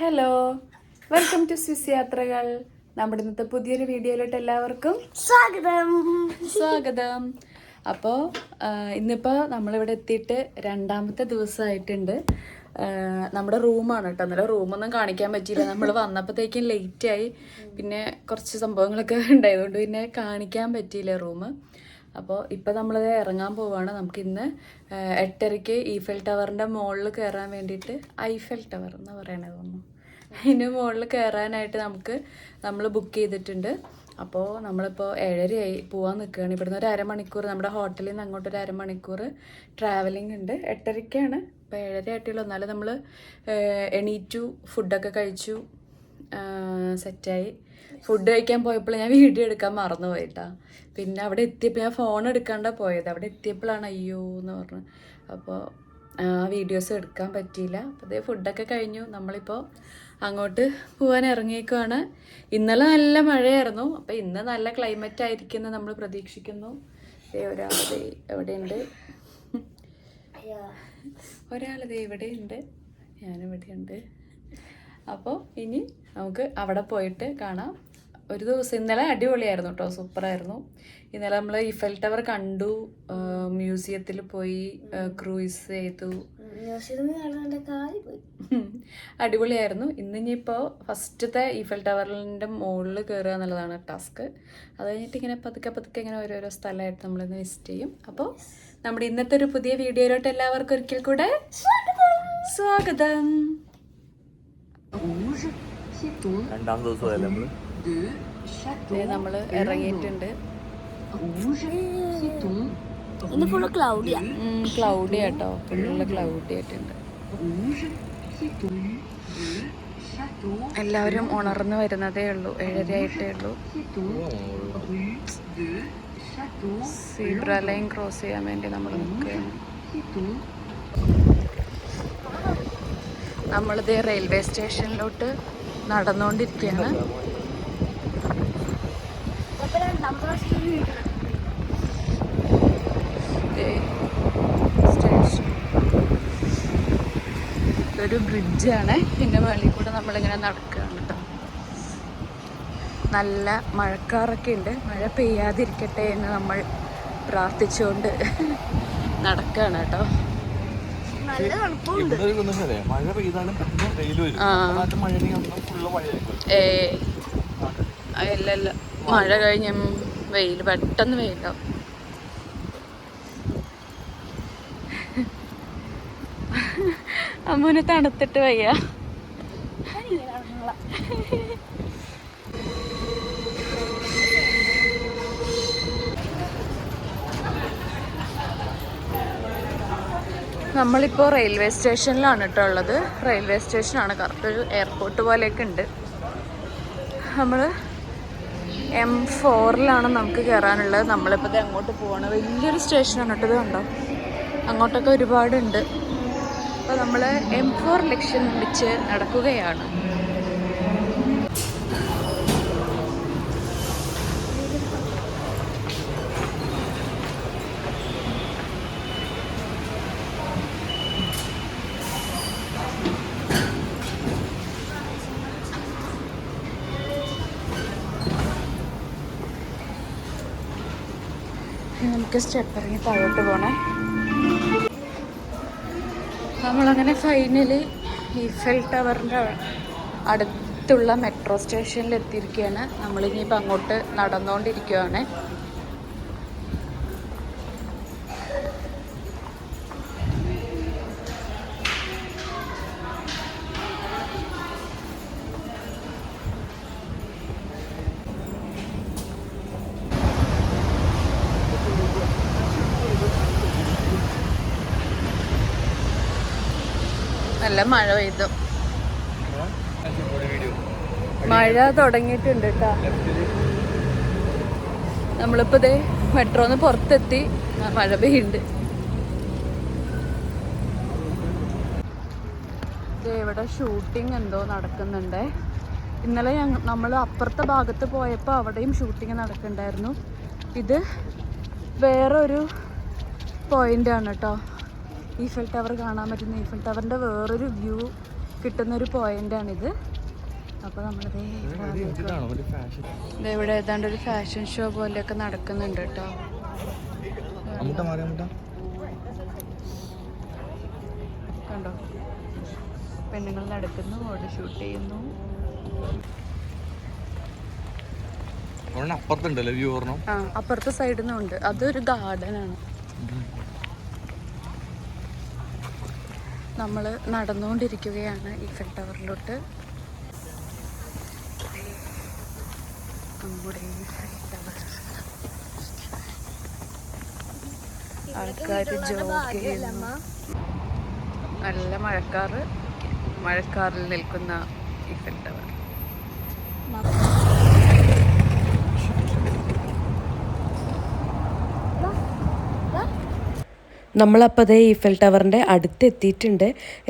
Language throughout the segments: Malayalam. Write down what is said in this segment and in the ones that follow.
ഹലോ, വെൽക്കം ടു സ്വിസ് യാത്രകൾ. നമ്മുടെ ഇന്നത്തെ പുതിയൊരു വീഡിയോയിലോട്ട് എല്ലാവർക്കും സ്വാഗതം. അപ്പോൾ ഇന്നിപ്പോൾ നമ്മളിവിടെ എത്തിയിട്ട് രണ്ടാമത്തെ ദിവസമായിട്ടുണ്ട്. നമ്മുടെ റൂമാണ് കേട്ടോ. അന്നേരം റൂമൊന്നും കാണിക്കാൻ പറ്റിയില്ല. നമ്മൾ വന്നപ്പോഴത്തേക്കും ലേറ്റായി. പിന്നെ കുറച്ച് സംഭവങ്ങളൊക്കെ ഉണ്ടായതുകൊണ്ട് പിന്നെ കാണിക്കാൻ പറ്റിയില്ല റൂം. അപ്പോൾ ഇപ്പോൾ നമ്മളത് ഇറങ്ങാൻ പോവുകയാണ്. നമുക്കിന്ന് 8:30 ഈഫൽ ടവറിൻ്റെ മുകളിൽ കയറാൻ വേണ്ടിയിട്ട്, ഐഫൽ ടവർ എന്ന് പറയണത് തോന്നുന്നു, അതിൻ്റെ മുകളിൽ കയറാനായിട്ട് നമ്മൾ ബുക്ക് ചെയ്തിട്ടുണ്ട്. അപ്പോൾ നമ്മളിപ്പോൾ 7:30 പോകാൻ നിൽക്കുകയാണ്. ഇവിടുന്ന് ഒരു അരമണിക്കൂർ, നമ്മുടെ ഹോട്ടലിൽ നിന്ന് അങ്ങോട്ട് ഒരു അരമണിക്കൂർ ട്രാവലിംഗ് ഉണ്ട്. 8:30 ഇപ്പോൾ 7:30 ആയിട്ടുള്ളൂ. എന്നാലും നമ്മൾ എണീറ്റു, ഫുഡൊക്കെ കഴിച്ചു, സെറ്റായി. ഫുഡ് കഴിക്കാൻ പോയപ്പോൾ ഞാൻ വീഡിയോ എടുക്കാൻ മറന്നു പോയിട്ടാ. പിന്നെ അവിടെ എത്തിയപ്പോൾ ഞാൻ ഫോൺ എടുക്കാണ്ടാണ് പോയത്. അവിടെ എത്തിയപ്പോഴാണ് അയ്യോ എന്ന് പറഞ്ഞു. അപ്പോൾ വീഡിയോസ് എടുക്കാൻ പറ്റിയില്ല. അപ്പോൾ അതേ ഫുഡൊക്കെ കഴിഞ്ഞു. നമ്മളിപ്പോൾ അങ്ങോട്ട് പോകാൻ ഇറങ്ങിയേക്കുവാണ്. ഇന്നലെ നല്ല മഴയായിരുന്നു. അപ്പോൾ ഇന്ന് നല്ല ക്ലൈമറ്റ് ആയിരിക്കുമെന്ന് നമ്മൾ പ്രതീക്ഷിക്കുന്നു. ഒരാളത് എവിടെയുണ്ട്, ഒരാളത് ഇവിടെയുണ്ട്, ഞാനിവിടെയുണ്ട്. അപ്പോൾ ഇനി നമുക്ക് അവിടെ പോയിട്ട് കാണാം. ഒരു ദിവസം ഇന്നലെ അടിപൊളിയായിരുന്നു കേട്ടോ, സൂപ്പറായിരുന്നു. ഇന്നലെ നമ്മൾ ഈഫൽ ടവർ കണ്ടു, മ്യൂസിയത്തിൽ പോയി, ക്രൂയിസ് ചെയ്തു, അടിപൊളിയായിരുന്നു. ഇന്നിപ്പോൾ ഫസ്റ്റത്തെ ഈഫൽ ടവറിൻ്റെ മുകളിൽ കയറുക എന്നുള്ളതാണ് ടാസ്ക്. അത് കഴിഞ്ഞിട്ട് ഇങ്ങനെ പതുക്കെ ഇങ്ങനെ ഓരോരോ സ്ഥലമായിട്ട് നമ്മളിന്ന് വിസിറ്റ് ചെയ്യും. അപ്പോൾ നമ്മുടെ ഇന്നത്തെ ഒരു പുതിയ വീഡിയോയിലോട്ട് എല്ലാവർക്കും ഒരിക്കൽ കൂടെ സ്വാഗതം. രണ്ടാം ദിവസമല്ലേ നമ്മൾ ഇറങ്ങിയിട്ടുണ്ട്. ക്ലൗഡി കേട്ടോ, ഫുള്ള് ക്ലൗഡി ആയിട്ടുണ്ട്. എല്ലാവരും ഉണർന്നു വരുന്നതേ ഉള്ളൂ. 7:30 ആയിട്ടേ ഉള്ളൂ. സീബ്ര ലൈൻ ക്രോസ് ചെയ്യാൻ വേണ്ടി നമ്മൾ നിൽക്കുകയാണ്. നമ്മളിത് റെയിൽവേ സ്റ്റേഷനിലോട്ട് നടന്നുകൊണ്ടിരിക്കുകയാണ്. ഇതൊരു ബ്രിഡ്ജാണ്. ഇതിൻ്റെ മുകളിൽ കൂടെ നമ്മളിങ്ങനെ നടക്കുകയാണ് കേട്ടോ. നല്ല മഴക്കാറൊക്കെ ഉണ്ട്. മഴ പെയ്യാതിരിക്കട്ടെ എന്ന് നമ്മൾ പ്രാർത്ഥിച്ചുകൊണ്ട് നടക്കുകയാണ് കേട്ടോ. ഇല്ല, മഴ കഴിഞ്ഞ വെയിൽ, പെട്ടെന്ന് വെയിലാവും. അമ്മൂനെ തണുത്തിട്ട് വയ്യ. നമ്മളിപ്പോൾ റെയിൽവേ സ്റ്റേഷനിലാണ് കേട്ടോ ഉള്ളത്. റെയിൽവേ സ്റ്റേഷനാണ്, കറക്റ്റ് ഒരു എയർപോർട്ട് പോലെയൊക്കെ ഉണ്ട്. നമ്മൾ M4 നമുക്ക് കയറാനുള്ളത്. നമ്മളിപ്പോൾ ഇത് അങ്ങോട്ട് പോവാണ്. വലിയൊരു സ്റ്റേഷനാണ് കേട്ടോ. ഇത് കണ്ടോ, അങ്ങോട്ടൊക്കെ ഒരുപാടുണ്ട്. അപ്പോൾ നമ്മൾ M4 ലക്ഷ്യം വെച്ച് നടക്കുകയാണ്. നമുക്ക് സ്റ്റെപ്പ് ഇറങ്ങി താഴോട്ട് പോണേ. നമ്മളങ്ങനെ ഫൈനലി ഈഫൽ ടവറിൻ്റെ അടുത്തുള്ള മെട്രോ സ്റ്റേഷനിൽ എത്തിയിരിക്കുകയാണ്. നമ്മളിനിയിപ്പോൾ അങ്ങോട്ട് നടന്നുകൊണ്ടിരിക്കുകയാണ്. നല്ല മഴ പെയ്തു. മഴ തുടങ്ങിയിട്ടുണ്ട് കേട്ടോ. നമ്മളിപ്പോൾ ഇതേ മെട്രോന്ന് പുറത്തെത്തി. മഴ പെയ്യുന്നുണ്ട്. ഇവിടെ ഷൂട്ടിംഗ് എന്തോ നടക്കുന്നുണ്ട്. ഇന്നലെ നമ്മൾ അപ്പുറത്തെ ഭാഗത്ത് പോയപ്പോൾ അവിടെയും ഷൂട്ടിംഗ് നടക്കുന്നുണ്ടായിരുന്നു. ഇത് വേറൊരു പോയിൻ്റാണ് കേട്ടോ. ഈഫൽ ടവർ കാണാൻ പറ്റുന്ന ഈഫൽ ടവറിൻ്റെ വേറൊരു വ്യൂ കിട്ടുന്നൊരു പോയിന്റാണിത്. അപ്പോൾ നമ്മളിത് ഇവിടെ ഏതാണ്ട് ഒരു ഫാഷൻ ഷോ പോലെയൊക്കെ നടക്കുന്നുണ്ട് കേട്ടോ. കണ്ടോ, പെണ്ണുങ്ങൾ നടക്കുന്നു, ഓടി ഷൂട്ട് ചെയ്യുന്നു. അപ്പുറത്തെ സൈഡിൽ നിന്നുണ്ട്. അതൊരു ഗാർഡനാണ്. നമ്മൾ നടന്നുകൊണ്ടിരിക്കുകയാണ് ഈഫൽ ടവറിലോട്ട്. നമ്മുടെ ഈഫൽ ടവർ. ആൾക്കാർ ജോഗ് ചെയ്യുന്നു. നല്ല മഴക്കാറിൽ നിൽക്കുന്ന ഈഫൽ ടവർ. നമ്മളപ്പോൾ അതേ ഈഫൽ ടവറിൻ്റെ അടുത്തെത്തിയിട്ടുണ്ട്.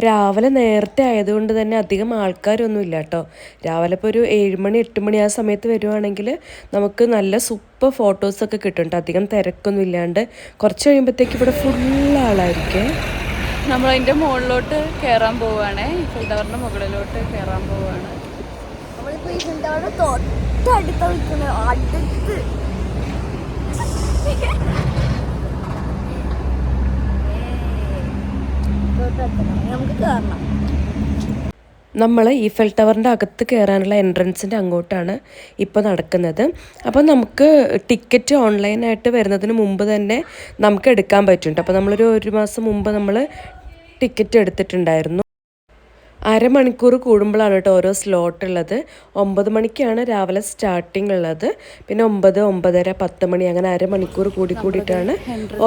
രാവിലെ നേരത്തെ ആയതുകൊണ്ട് തന്നെ അധികം ആൾക്കാരൊന്നും ഇല്ല കേട്ടോ. രാവിലെ ഇപ്പോൾ ഒരു 7 മണി 8 മണി ആ സമയത്ത് വരുവാണെങ്കിൽ നമുക്ക് നല്ല സൂപ്പർ ഫോട്ടോസൊക്കെ കിട്ടും കേട്ടോ. അധികം തിരക്കൊന്നും ഇല്ലാണ്ട്. കുറച്ച് കഴിയുമ്പോഴത്തേക്ക് ഇവിടെ ഫുൾ ആളായിരിക്കും. നമ്മളതിൻ്റെ മുകളിലോട്ട് കയറാൻ പോവുകയാണേ. ഈഫൽ ടവറിൻ്റെ മുകളിലോട്ട് കയറാൻ പോവുകയാണ്. നമ്മളിപ്പോൾ ഈഫൽ ടവറിൻ്റെ തൊട്ടടുത്ത് നിൽക്കുന്നത്. അടുത്ത് നമുക്ക് കയറണം. നമ്മൾ ഈഫൽ ടവറിൻ്റെ അകത്ത് കയറാനുള്ള എൻട്രൻസിൻ്റെ അങ്ങോട്ടാണ് ഇപ്പോൾ നടക്കുന്നത്. അപ്പോൾ നമുക്ക് ടിക്കറ്റ് ഓൺലൈനായിട്ട് വരുന്നതിന് മുമ്പ് തന്നെ നമുക്ക് എടുക്കാൻ പറ്റുന്നുണ്ട്. അപ്പോൾ നമ്മളൊരു 1 മാസം മുമ്പ് നമ്മൾ ടിക്കറ്റ് എടുത്തിട്ടുണ്ടായിരുന്നു. അരമണിക്കൂർ കൂടുമ്പോഴാണ് കേട്ടോ ഓരോ സ്ലോട്ട് ഉള്ളത്. 9 മണിക്കാണ് രാവിലെ സ്റ്റാർട്ടിങ് ഉള്ളത്. പിന്നെ 9, 9:30, 10 മണി അങ്ങനെ അരമണിക്കൂർ കൂടിയിട്ടാണ്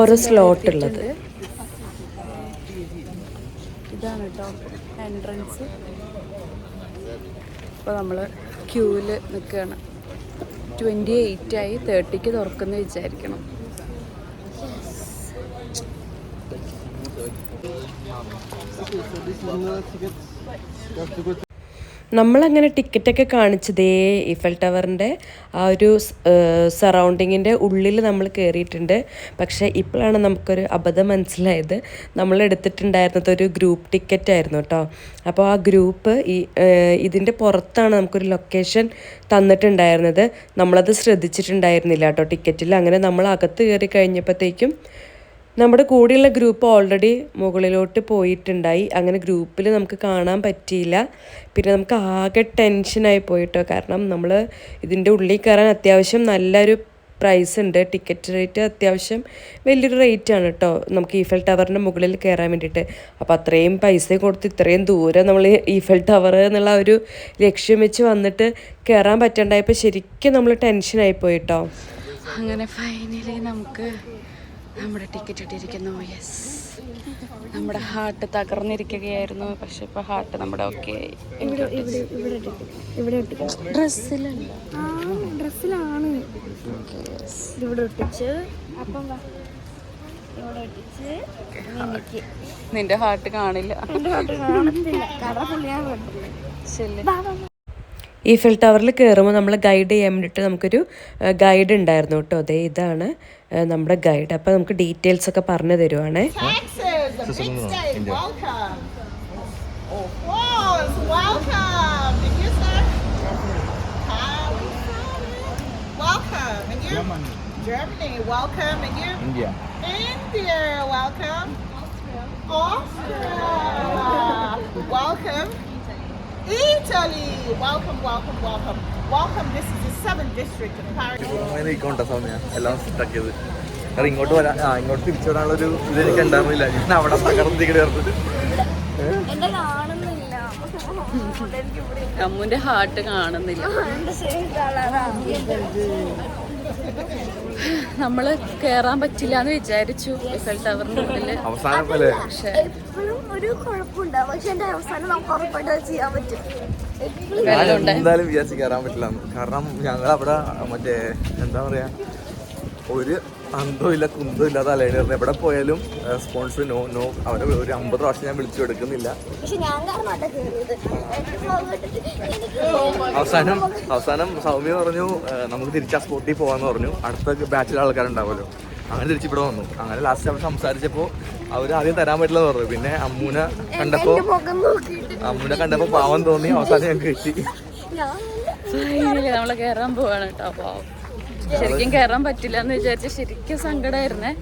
ഓരോ സ്ലോട്ട് ഉള്ളത്. ഇതാണ് കേട്ടോ എൻട്രൻസ്. ഇപ്പോൾ നമ്മൾ ക്യൂവിൽ നിൽക്കുകയാണ്. 28 ആയി. 30ക്ക് തുറക്കുന്ന വിചാരിക്കണം. നമ്മളങ്ങനെ ടിക്കറ്റൊക്കെ കാണിച്ചതേ ഈഫൽ ടവറിൻ്റെ ആ ഒരു സറൗണ്ടിങ്ങിൻ്റെ ഉള്ളിൽ നമ്മൾ കയറിയിട്ടുണ്ട്. പക്ഷേ ഇപ്പോഴാണ് നമുക്കൊരു അബദ്ധം മനസ്സിലായത്. നമ്മൾ എടുത്തിട്ടുണ്ടായിരുന്നത് ഒരു ഗ്രൂപ്പ് ടിക്കറ്റ് ആയിരുന്നു കേട്ടോ. അപ്പോൾ ആ ഗ്രൂപ്പ് ഇതിൻ്റെ പുറത്താണ് നമുക്കൊരു ലൊക്കേഷൻ തന്നിട്ടുണ്ടായിരുന്നത്. നമ്മളത് ശ്രദ്ധിച്ചിട്ടുണ്ടായിരുന്നില്ല കേട്ടോ ടിക്കറ്റിൽ. അങ്ങനെ നമ്മൾ അകത്ത് കയറി കഴിഞ്ഞപ്പോഴത്തേക്കും നമ്മുടെ കൂടെയുള്ള ഗ്രൂപ്പ് ഓൾറെഡി മുകളിലോട്ട് പോയിട്ടുണ്ടായി. അങ്ങനെ ഗ്രൂപ്പിൽ നമുക്ക് കാണാൻ പറ്റിയില്ല. പിന്നെ നമുക്ക് ആകെ ടെൻഷനായി പോയിട്ടോ. കാരണം നമ്മൾ ഇതിൻ്റെ ഉള്ളിൽ കയറാൻ അത്യാവശ്യം നല്ലൊരു പ്രൈസ് ഉണ്ട്. ടിക്കറ്റ് റേറ്റ് അത്യാവശ്യം വലിയൊരു റേറ്റാണ് കേട്ടോ നമുക്ക് ഈഫൽ ടവറിൻ്റെ മുകളിൽ കയറാൻ വേണ്ടിയിട്ട്. അപ്പോൾ അത്രയും പൈസ കൊടുത്ത് ഇത്രയും ദൂരം നമ്മൾ ഈഫൽ ടവർ എന്നുള്ള ഒരു ലക്ഷ്യം വെച്ച് വന്നിട്ട് കയറാൻ പറ്റണ്ടായപ്പോൾ ശരിക്കും നമ്മൾ ടെൻഷനായി പോയിട്ടോ. അങ്ങനെ ഫൈനലി നമുക്ക് നമ്മുടെ ടിക്കറ്റ് ഇട്ടിരിക്കുന്നു. യെസ്, നമ്മുടെ ഹാർട്ട് തകർന്നിരിക്കുകയായിരുന്നു. പക്ഷെ ഇപ്പോൾ ഹാർട്ട് നമ്മുടെ ഓക്കെ ആയി. ഡ്രസ്സിലാണ് ഇവിടെ ഒട്ടിച്ച്. അപ്പം നിന്റെ ഹാർട്ട് കാണില്ല. ശരി. ഈഫൽ ടവറിൽ കയറുമ്പോൾ നമ്മൾ ഗൈഡ് ചെയ്യാൻ വേണ്ടിയിട്ട് നമുക്കൊരു ഗൈഡ് ഉണ്ടായിരുന്നു കേട്ടോ. അതെ, ഇതാണ് നമ്മുടെ ഗൈഡ്. അപ്പോൾ നമുക്ക് ഡീറ്റെയിൽസ് ഒക്കെ പറഞ്ഞു തരുവാണേ. Germany, welcome. And you? India. India, welcome. Austria, welcome. Italy, welcome, welcome, welcome. Welcome, this is the 7th district of Paris. എല്ലാം സെറ്റാക്കിയത്. കാരണം ഇങ്ങോട്ട് വരാൻ ഇങ്ങോട്ട് തിരിച്ചു വരാനുള്ളൊരു ഇതെനിക്ക് ഉണ്ടായിരുന്നില്ല. ഞാൻ അവിടെ തകർന്നിരിക്കണായിരുന്നു. എന്റെ കാണുന്നില്ല. അമ്മുന്റെ ഹാർട്ട് കാണുന്നില്ല. നമ്മള് കേറാൻ പറ്റില്ല എന്ന് വിചാരിച്ചു ഈഫൽ ടവറിന്റെ ഉള്ളില്. അവസാനം പക്ഷെ എപ്പോഴും ഒരു കുഴപ്പമുണ്ടാവും. പക്ഷെ എന്റെ അവസാനം നമുക്ക് ഉറപ്പായിട്ട് ചെയ്യാൻ പറ്റും. എന്തായാലും വിചാരിച്ച് കയറാൻ പറ്റില്ല. കാരണം ഞങ്ങൾ അവിടെ മറ്റേ എന്താ പറയാ ഒരു അന്തോ ഇല്ല കുന്തോ ഇല്ലാതെ അലൈനറിന് എവിടെ പോയാലും റെസ്പോൺസ് നോ. അവരെ ഒരു 50 പ്രാവശ്യം ഞാൻ വിളിച്ചു എടുക്കുന്നില്ല. അവസാനം സൗമ്യ പറഞ്ഞു നമുക്ക് തിരിച്ച് ആ സ്പോട്ടിൽ പോകാന്ന് പറഞ്ഞു. അടുത്ത ബാച്ചിലെ ആൾക്കാരുണ്ടാവുമല്ലോ. അങ്ങനെ തിരിച്ചിവിടെ വന്നു. അങ്ങനെ ലാസ്റ്റ് അവർ സംസാരിച്ചപ്പോൾ അവർ ആദ്യം തരാൻ പറ്റില്ലെന്ന് പറഞ്ഞു. പിന്നെ അമ്മൂനെ കണ്ടപ്പോൾ അമ്മുനെ കണ്ടപ്പോ പാവം തോന്നി, അവസാനം ഞങ്ങൾക്ക് കിട്ടി. ഫൈനലി നമ്മള് കയറാൻ പോവാണ് കേട്ടോ. അപ്പൊ ശരിക്കും കയറാൻ പറ്റില്ല എന്ന് വിചാരിച്ച ശരിക്കും സങ്കടമായിരുന്നേ.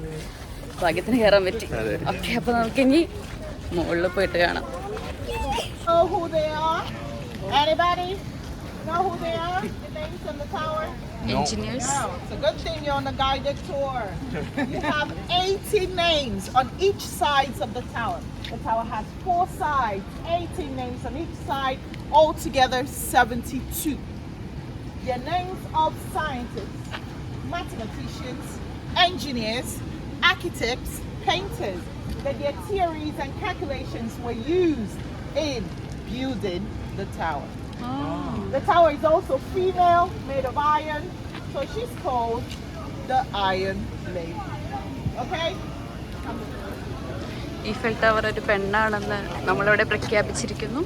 ഭാഗ്യത്തിന് കയറാൻ പറ്റി. ഓക്കെ, അപ്പൊ നമുക്കിനി മുകളിൽ പോയിട്ട് കാണാം. Know who they are? Anybody know who they are? The names on the tower? Engineers. No. It's a good thing you're on a guided tour. You have 80 names on each sides of the tower. The tower has 4 sides, 18 names on each side, altogether 72. They're names of scientists, mathematicians, engineers, architects, painters. That their theories and calculations were used in building the tower. The tower is also female, made of iron, so she's called the Iron Lady. Okay? Eiffel tower ഒരു പെണ്ണാണെന്ന് നമ്മളിവിടെ പ്രഖ്യാപിച്ചിരിക്കുന്നു.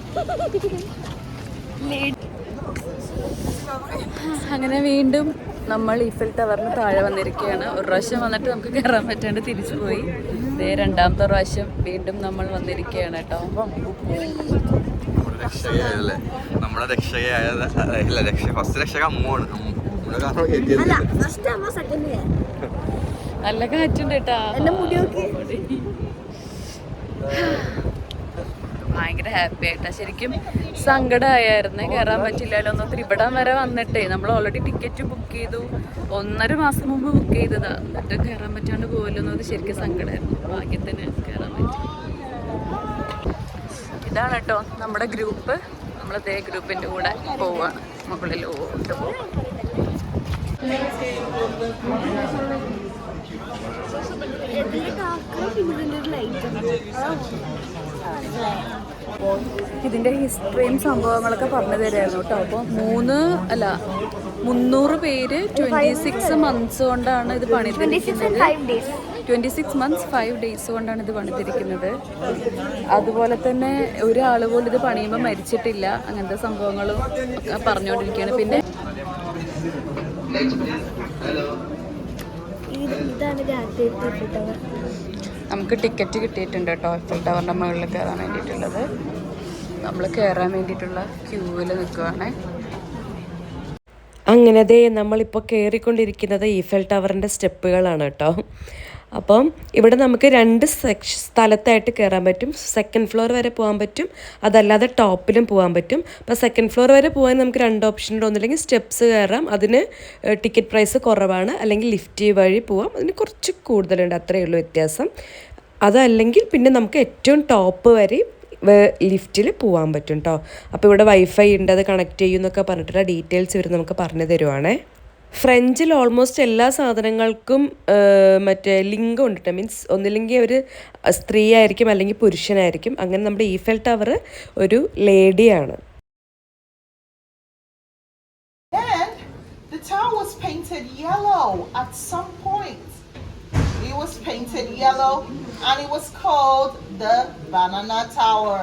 അങ്ങനെ വീണ്ടും നമ്മൾ ഈഫൽ ടവറിന് താഴെ വന്നിരിക്കുകയാണ്. ഒരു പ്രാവശ്യം വന്നിട്ട് നമുക്ക് കയറാൻ പറ്റാണ്ട് തിരിച്ചു പോയി. ഇതേ രണ്ടാമത്തെ പ്രാവശ്യം വീണ്ടും നമ്മൾ വന്നിരിക്കുകയാണ് കേട്ടോ. രക്ഷകയല്ലേ നമ്മുടെ രക്ഷകയായ ഫസ്റ്റ് രക്ഷക അമ്മുവാണ്. അമ്മുടെ കാരണം അല്ല ഫസ്റ്റ് അമ്മ സെക്കൻഡ് നല്ല കാറ്റുണ്ട് കേട്ടാ. ഭയങ്കര ഹാപ്പി ആയിട്ടാ. ശരിക്കും സങ്കടമായിരുന്നേ കയറാൻ പറ്റില്ലല്ലോ എന്ന്. ത്രിപടം വരെ വന്നിട്ടേ നമ്മൾ ഓൾറെഡി ടിക്കറ്റ് ബുക്ക് ചെയ്തു. 1.5 മാസം മുമ്പ് ബുക്ക് ചെയ്തതാ. എന്നിട്ട് കയറാൻ പറ്റാണ്ട് പോകല്ലോ എന്നത് ശരിക്കും സങ്കടമായിരുന്നു. ഭാഗ്യത്തിന് കയറാൻ പറ്റി. ഇതാണ് കേട്ടോ നമ്മുടെ ഗ്രൂപ്പ്. നമ്മളതേ ഗ്രൂപ്പിൻ്റെ കൂടെ പോവാണ്. മുകളിലോട്ട് പോകും. ഇതിൻ്റെ ഹിസ്റ്ററിയും സംഭവങ്ങളൊക്കെ പറഞ്ഞു തരായിരുന്നു കേട്ടോ. അപ്പോൾ 300 പേര് 26 മന്ത്സ് കൊണ്ടാണ് ഇത് പണിതിരിക്കുന്നത്. 26 മന്ത്സ് 5 ഡേയ്സ് കൊണ്ടാണ് ഇത് പണിതിരിക്കുന്നത്. അതുപോലെ തന്നെ ഒരാൾ പോലും ഇത് പണിയുമ്പോൾ മരിച്ചിട്ടില്ല. അങ്ങനത്തെ സംഭവങ്ങളും ഒക്കെ പറഞ്ഞുകൊണ്ടിരിക്കുകയാണ്. പിന്നെ നമുക്ക് ടിക്കറ്റ് കിട്ടിയിട്ടുണ്ട് കേട്ടോ ഈഫൽ ടവറിൻ്റെ മുകളിൽ കയറാൻ വേണ്ടിയിട്ടുള്ളത്. നമ്മൾ കയറാൻ വേണ്ടിയിട്ടുള്ള ക്യൂവിൽ നിൽക്കുകയാണേ. അങ്ങനെ ദേ നമ്മളിപ്പോൾ കയറിക്കൊണ്ടിരിക്കുന്നത് ഈഫൽ ടവറിൻ്റെ സ്റ്റെപ്പുകളാണ് കേട്ടോ. അപ്പം ഇവിടെ നമുക്ക് 2 സ്ഥലത്തായിട്ട് കയറാൻ പറ്റും. സെക്കൻഡ് ഫ്ലോർ വരെ പോകാൻ പറ്റും, അതല്ലാതെ ടോപ്പിലും പോകാൻ പറ്റും. അപ്പോൾ സെക്കൻഡ് ഫ്ലോർ വരെ പോകാൻ നമുക്ക് 2 ഓപ്ഷനുണ്ട്. ഒന്നില്ലെങ്കിൽ സ്റ്റെപ്സ് കയറാം, അതിന് ടിക്കറ്റ് പ്രൈസ് കുറവാണ്. അല്ലെങ്കിൽ ലിഫ്റ്റ് വഴി പോകാം, അതിന് കുറച്ച് കൂടുതലുണ്ട്. അത്രയേ ഉള്ളൂ വ്യത്യാസം. അതല്ലെങ്കിൽ പിന്നെ നമുക്ക് ഏറ്റവും ടോപ്പ് വരെ ലിഫ്റ്റിൽ പോകാൻ പറ്റും കേട്ടോ. അപ്പോൾ ഇവിടെ വൈഫൈ ഉണ്ട്, അത് കണക്ട് ചെയ്യുമെന്നൊക്കെ പറഞ്ഞിട്ടുള്ള ഡീറ്റെയിൽസ് ഇവർ നമുക്ക് പറഞ്ഞു തരുവാണേ. ഫ്രഞ്ചിൽ ഓൾമോസ്റ്റ് എല്ലാ സാധനങ്ങൾക്കും മറ്റേ ലിംഗം ഉണ്ട്. മീൻസ് ഒന്നില്ലെങ്കിൽ ഒരു സ്ത്രീ ആയിരിക്കും അല്ലെങ്കിൽ പുരുഷനായിരിക്കും. അങ്ങനെ നമ്മുടെ ഈഫൽ ടവർ ഒരു ലേഡിയാണ്. The tower was painted yellow at some point. It was painted yellow and it was called the Banana Tower.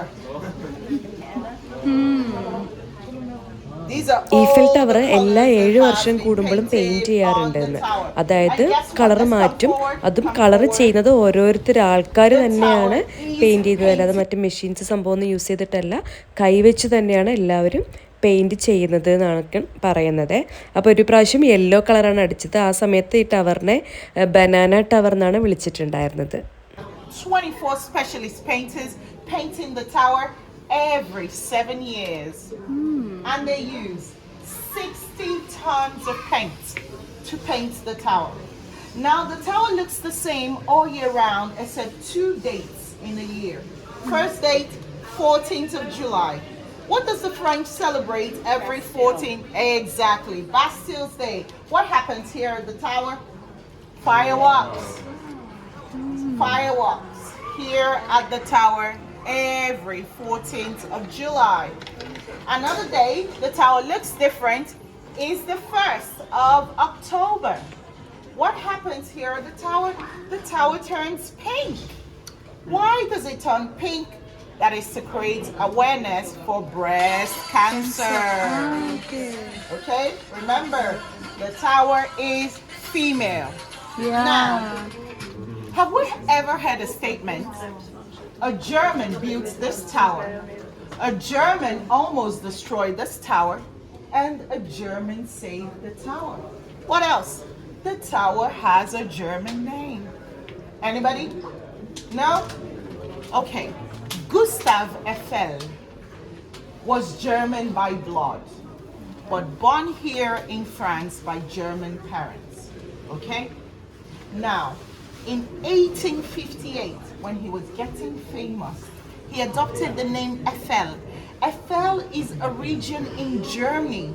Eiffel tower എല്ലാ 7 വർഷം കൂടുമ്പോഴും പെയിൻറ്റ് ചെയ്യാറുണ്ടെന്ന്. അതായത് കളർ മാറ്റും. അതും കളർ ചെയ്യുന്നത് ഓരോരുത്തർ ആൾക്കാർ തന്നെയാണ് പെയിൻറ്റ് ചെയ്തത്. അല്ലാതെ മറ്റ് മെഷീൻസ് സംഭവമൊന്നും യൂസ് ചെയ്തിട്ടല്ല, കൈവച്ച് തന്നെയാണ് എല്ലാവരും പെയിൻറ്റ് ചെയ്യുന്നത് എന്നാണ് പറയുന്നത്. അപ്പോൾ ഒരു പ്രാവശ്യം യെല്ലോ കളറാണ് അടിച്ചത്. ആ സമയത്ത് ഈ ടവറിനെ ബനാന ടവർ എന്നാണ് വിളിച്ചിട്ടുണ്ടായിരുന്നത്. 24 specialist painters painting the tower every 7 years. And they use 60 tons of paint to paint the tower. Now the tower looks the same all year round except 2 dates in a year. First date, 14th of July. What does the French celebrate every 14th? Exactly, Bastille's Day. What happens here at the tower? Fireworks. Fireworks here at the tower every 14th of July. Another day the tower looks different is the 1st of October. What happens here at the tower? The tower turns pink. Why does it turn pink? That is to create awareness for breast cancer. Okay? Remember, the tower is female. Yeah. Now, have we ever had a statement? A German built this tower. A German almost destroyed this tower, and a German saved the tower. What else? The tower has a German name. Anybody? No? Okay. Gustav Eiffel was German by blood, but born here in France by German parents. Okay? Now, in 1858, when he was getting famous, he adopted the name Eiffel. Eiffel is a region in Germany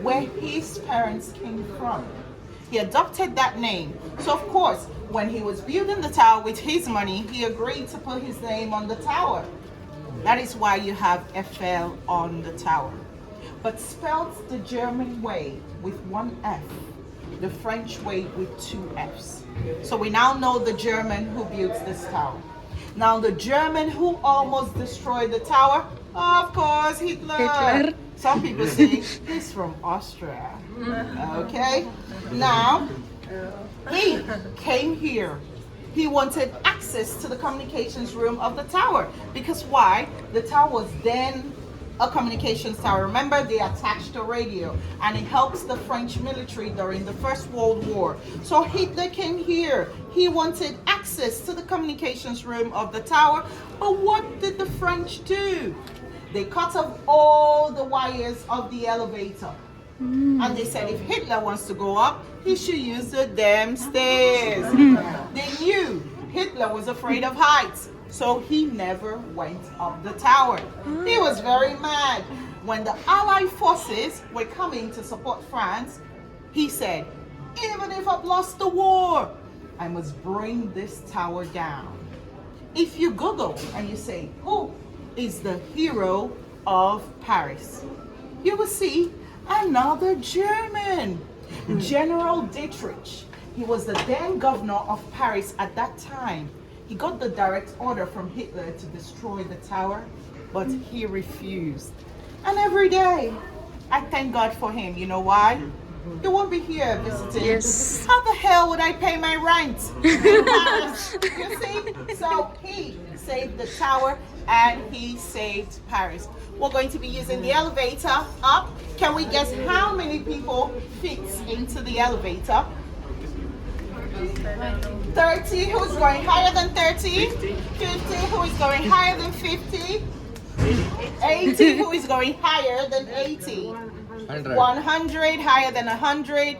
where his parents came from. He adopted that name. So of course, when he was building the tower with his money, he agreed to put his name on the tower. That is why you have Eiffel on the tower. But spelled the German way with one F, the French way with two Fs. So we now know the German who built this tower. Now the German who almost destroyed the tower, of course, Hitler. Some people say he's from Austria. Okay? Now, he came here. He wanted access to the communications room of the tower. Because why? The tower was then a communications tower. Remember, they attached a radio, and it helps the French military during the First World War. So Hitler came here. He wanted access to the communications room of the tower. But what did the French do? They cut off all the wires of the elevator. And they said if Hitler wants to go up, he should use the damn stairs. They knew Hitler was afraid of heights, so he never went up the tower. He was very mad. When the Allied forces were coming to support France, he said, even if I've lost the war, I must bring this tower down. If you Google and you say, who is the hero of Paris, you will see another German, General Dietrich. He was the then governor of Paris at that time. He got the direct order from Hitler to destroy the tower, but he refused. And every day, I thank God for him. You know why? He won't be here visiting. Yes. How the hell would I pay my rent in Paris? You see? So he saved the tower and he saved Paris. We're going to be using the elevator up. Can we guess how many people fits into the elevator? 30. Who's going higher than 30? 50. Who is going higher than 50? 80. Who is going higher than 80? 100. Higher than 100.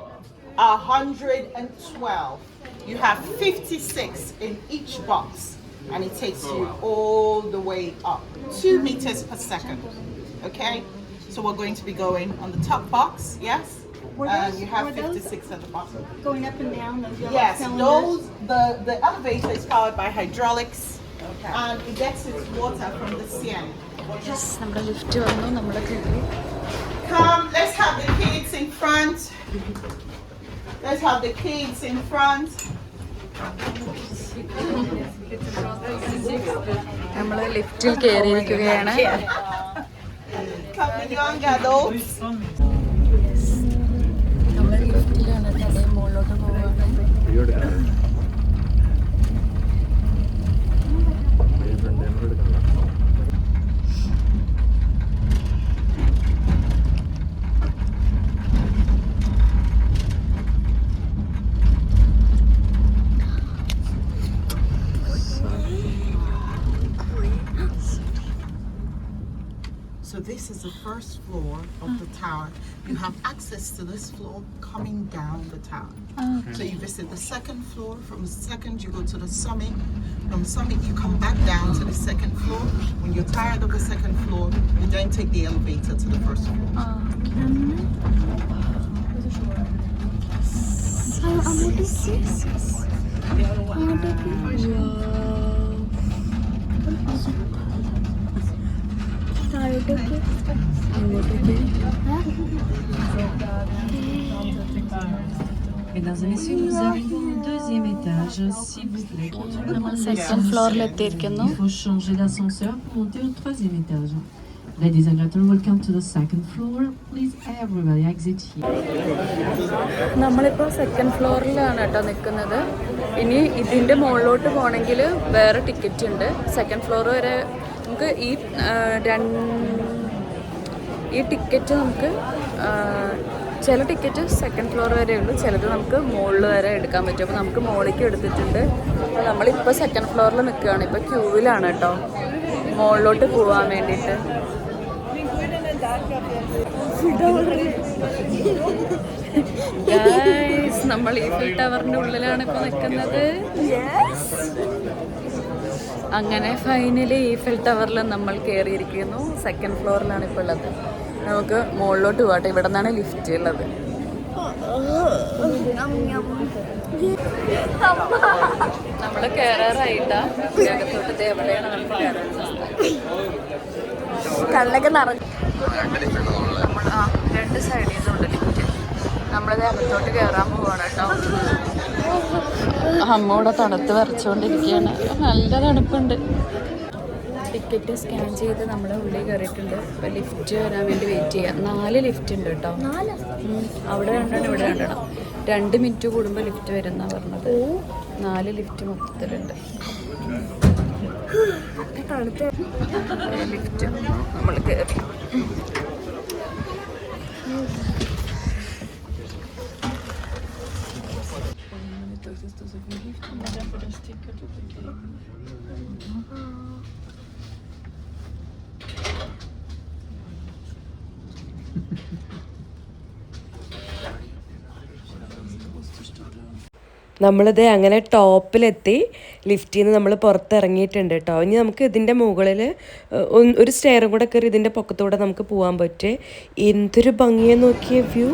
112. You have 56 in each box, and it takes you all the way up 2 meters per second. Okay, so we're going to be going on the top box. Yes, you have 56 at the bottom. Going up and down. Yes, those the elevator is powered by hydraulics, and it gets its water from the Seine. നമ്മുടെ ലിഫ്റ്റ് വന്നു, നമ്മൾ കയറി. Come, let's have the kids in front. Let's have the kids in front. നമ്മൾ ലിഫ്റ്റിൽ കയറിയിരിക്കുകയാണ്. Come, the young adults. നമ്മൾ ലിഫ്റ്റിലാണ് തലയും മുകളിലോട്ട് പോവുകയാണ്. So this is the first floor of the tower. You have access to this floor coming down the tower. So you visit the second floor. From the second, you go to the summit. From the summit, you come back down to the second floor. When you're tired of the second floor, you then take the elevator to the first floor. Mesdames et messieurs, nous arrivons au deuxième étage, s'il vous plaît. നമ്മൾ സെക്കൻഡ് ഫ്ലോറിൽ എത്തിയിരിക്കുന്നു. Il faut changer d'ascenseur pour monter au troisième étage. Ladies and gentlemen, welcome to the second floor. Please everybody exit here. നമ്മളിപ്പോൾ സെക്കൻഡ് ഫ്ലോറിലാണ് കേട്ടോ നിൽക്കുന്നത്. ഇനി ഇതിൻ്റെ മുകളിലോട്ട് പോകണമെങ്കിൽ വേറെ ടിക്കറ്റ് ഉണ്ട്. സെക്കൻഡ് ഫ്ലോർ വരെ നമുക്ക് ഈ ടിക്കറ്റ് നമുക്ക് ചില ടിക്കറ്റ് സെക്കൻഡ് ഫ്ലോർ വരെ ഉള്ളൂ, ചിലത് നമുക്ക് മുകളിൽ വരെ എടുക്കാൻ പറ്റും. അപ്പോൾ നമുക്ക് മുകളിലേക്ക് എടുത്തിട്ടുണ്ട്. അപ്പോൾ നമ്മളിപ്പോൾ സെക്കൻഡ് ഫ്ലോറിൽ നിൽക്കുകയാണ്. ഇപ്പോൾ ക്യൂവിലാണ് കേട്ടോ മുകളിലോട്ട് പോകാൻ വേണ്ടിയിട്ട്. ഗൈസ്, നമ്മൾ ഈഫൽ ടവറിൻ്റെ ഉള്ളിലാണ് ഇപ്പോൾ നിൽക്കുന്നത്. അങ്ങനെ ഫൈനലി ഈഫൽ ടവറിൽ നമ്മൾ കയറിയിരിക്കുന്നു. സെക്കൻഡ് ഫ്ലോറിലാണ് ഇപ്പോൾ ഉള്ളത്. നമുക്ക് മുകളിലോട്ട് പോകട്ടെ. ഇവിടെ നിന്നാണ് ലിഫ്റ്റ് ഉള്ളത്. നമ്മൾ കയറാറായിട്ടാ അകത്തോട്ട് എവിടെയാണ് നമുക്ക് കയറുന്നത്. കണ്ണൊക്കെ നിറഞ്ഞു. രണ്ട് സൈഡിൽ നിന്നുണ്ട് ലിഫ്റ്റ്. നമ്മളിത് അകത്തോട്ട് കയറാൻ പോവാണ് കേട്ടോ. അമ്മൂടെ തണുത്ത് വരച്ചുകൊണ്ടിരിക്കുകയാണ്. നല്ല തണുപ്പുണ്ട്. ടിക്കറ്റ് സ്കാൻ ചെയ്ത് നമ്മുടെ ഉള്ളിൽ കയറിയിട്ടുണ്ട്. ഇപ്പോൾ ലിഫ്റ്റ് വരാൻ വേണ്ടി വെയിറ്റ് ചെയ്യാം. 4 ലിഫ്റ്റ് ഉണ്ട് കേട്ടോ. അവിടെ രണ്ടെണ്ണം, ഇവിടെ രണ്ടെണ്ണം. 2 മിനിറ്റ് കൂടുമ്പോൾ ലിഫ്റ്റ് വരുന്ന പറഞ്ഞത്. 4 ലിഫ്റ്റ് മൊത്തത്തിലുണ്ട്. ലിഫ്റ്റ് നമ്മൾ കയറി. നമ്മളിത് അങ്ങനെ ടോപ്പിലെത്തി. ലിഫ്റ്റിൽ നിന്ന് നമ്മൾ പുറത്തിറങ്ങിയിട്ടുണ്ട് കേട്ടോ. ഇനി നമുക്ക് ഇതിൻ്റെ മുകളിൽ ഒരു സ്റ്റെയറും കൂടെ കയറി ഇതിൻ്റെ പൊക്കത്തൂടെ നമുക്ക് പോകാൻ പറ്റും. എന്തൊരു ഭംഗിയെ നോക്കിയ വ്യൂ.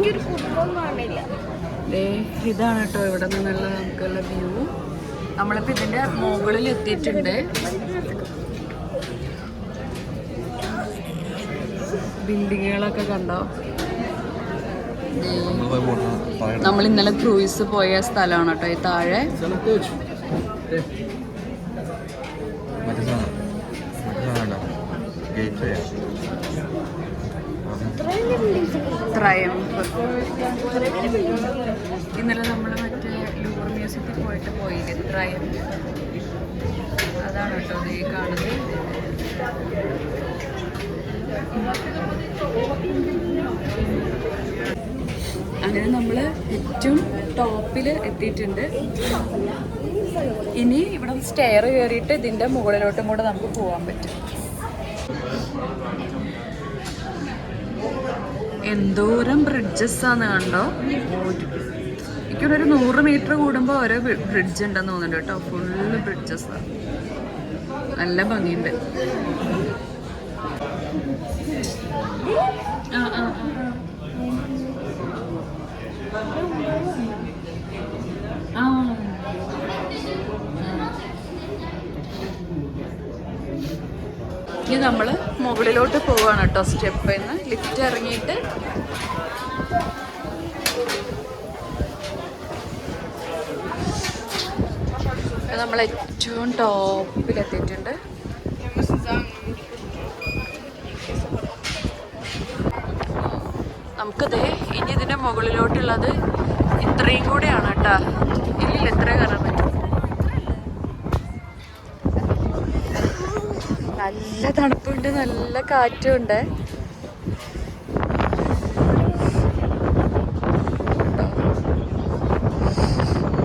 ഇതാണ് കേട്ടോ ഇവിടെ നിന്നുള്ള നമുക്കുള്ള വ്യൂ. നമ്മളിപ്പോൾ ഇതിൻ്റെ മുകളിൽ എത്തിയിട്ടുണ്ട്. ബിൽഡിങ്ങുകളൊക്കെ കണ്ടോ? നമ്മൾ ഇന്നലെ ക്രൂയിസ് പോയ സ്ഥലമാണ് കേട്ടോ ഈ താഴെ. ട്രയംഫ്. ഇന്നലെ നമ്മൾ മറ്റേ ലൂർ മ്യൂസിയത്തിൽ പോയില്ലേ ട്രയംഫ്. അതാണ് കേട്ടോ ഈ കാണുന്നത്. അങ്ങനെ നമ്മൾ ഏറ്റവും ടോപ്പിൽ എത്തിയിട്ടുണ്ട്. ഇനി ഇവിടെ സ്റ്റെയർ കയറിയിട്ട് ഇതിൻ്റെ മുകളിലോട്ടും കൂടെ നമുക്ക് പോകാൻ പറ്റും. എന്തോരം ബ്രിഡ്ജസ് ആണ് കണ്ടോ. എനിക്കൊരു 100 മീറ്റർ കൂടുമ്പോൾ ഓരോ ബ്രിഡ്ജ് ഉണ്ടെന്ന് തോന്നുന്നുണ്ട് കേട്ടോ. ഫുള്ള് ബ്രിഡ്ജസാണ്. നല്ല ഭംഗിയുണ്ട്. ഇനി നമ്മൾ മുകളിലോട്ട് പോവാണ് കേട്ടോ. സ്റ്റെപ്പിൽ നിന്ന് ലിഫ്റ്റ് ഇറങ്ങിയിട്ട് നമ്മൾ ഏറ്റവും ടോപ്പിലെത്തിയിട്ടുണ്ട്. നമുക്കതേ ഇനി ഇതിൻ്റെ മുകളിലോട്ടുള്ളത് ഇത്രയും കൂടെയാണ് കേട്ടോ. ഇല്ല ഇത്ര കയറാൻ പറ്റും. നല്ല തണുപ്പുണ്ട്, നല്ല കാറ്റുണ്ട്.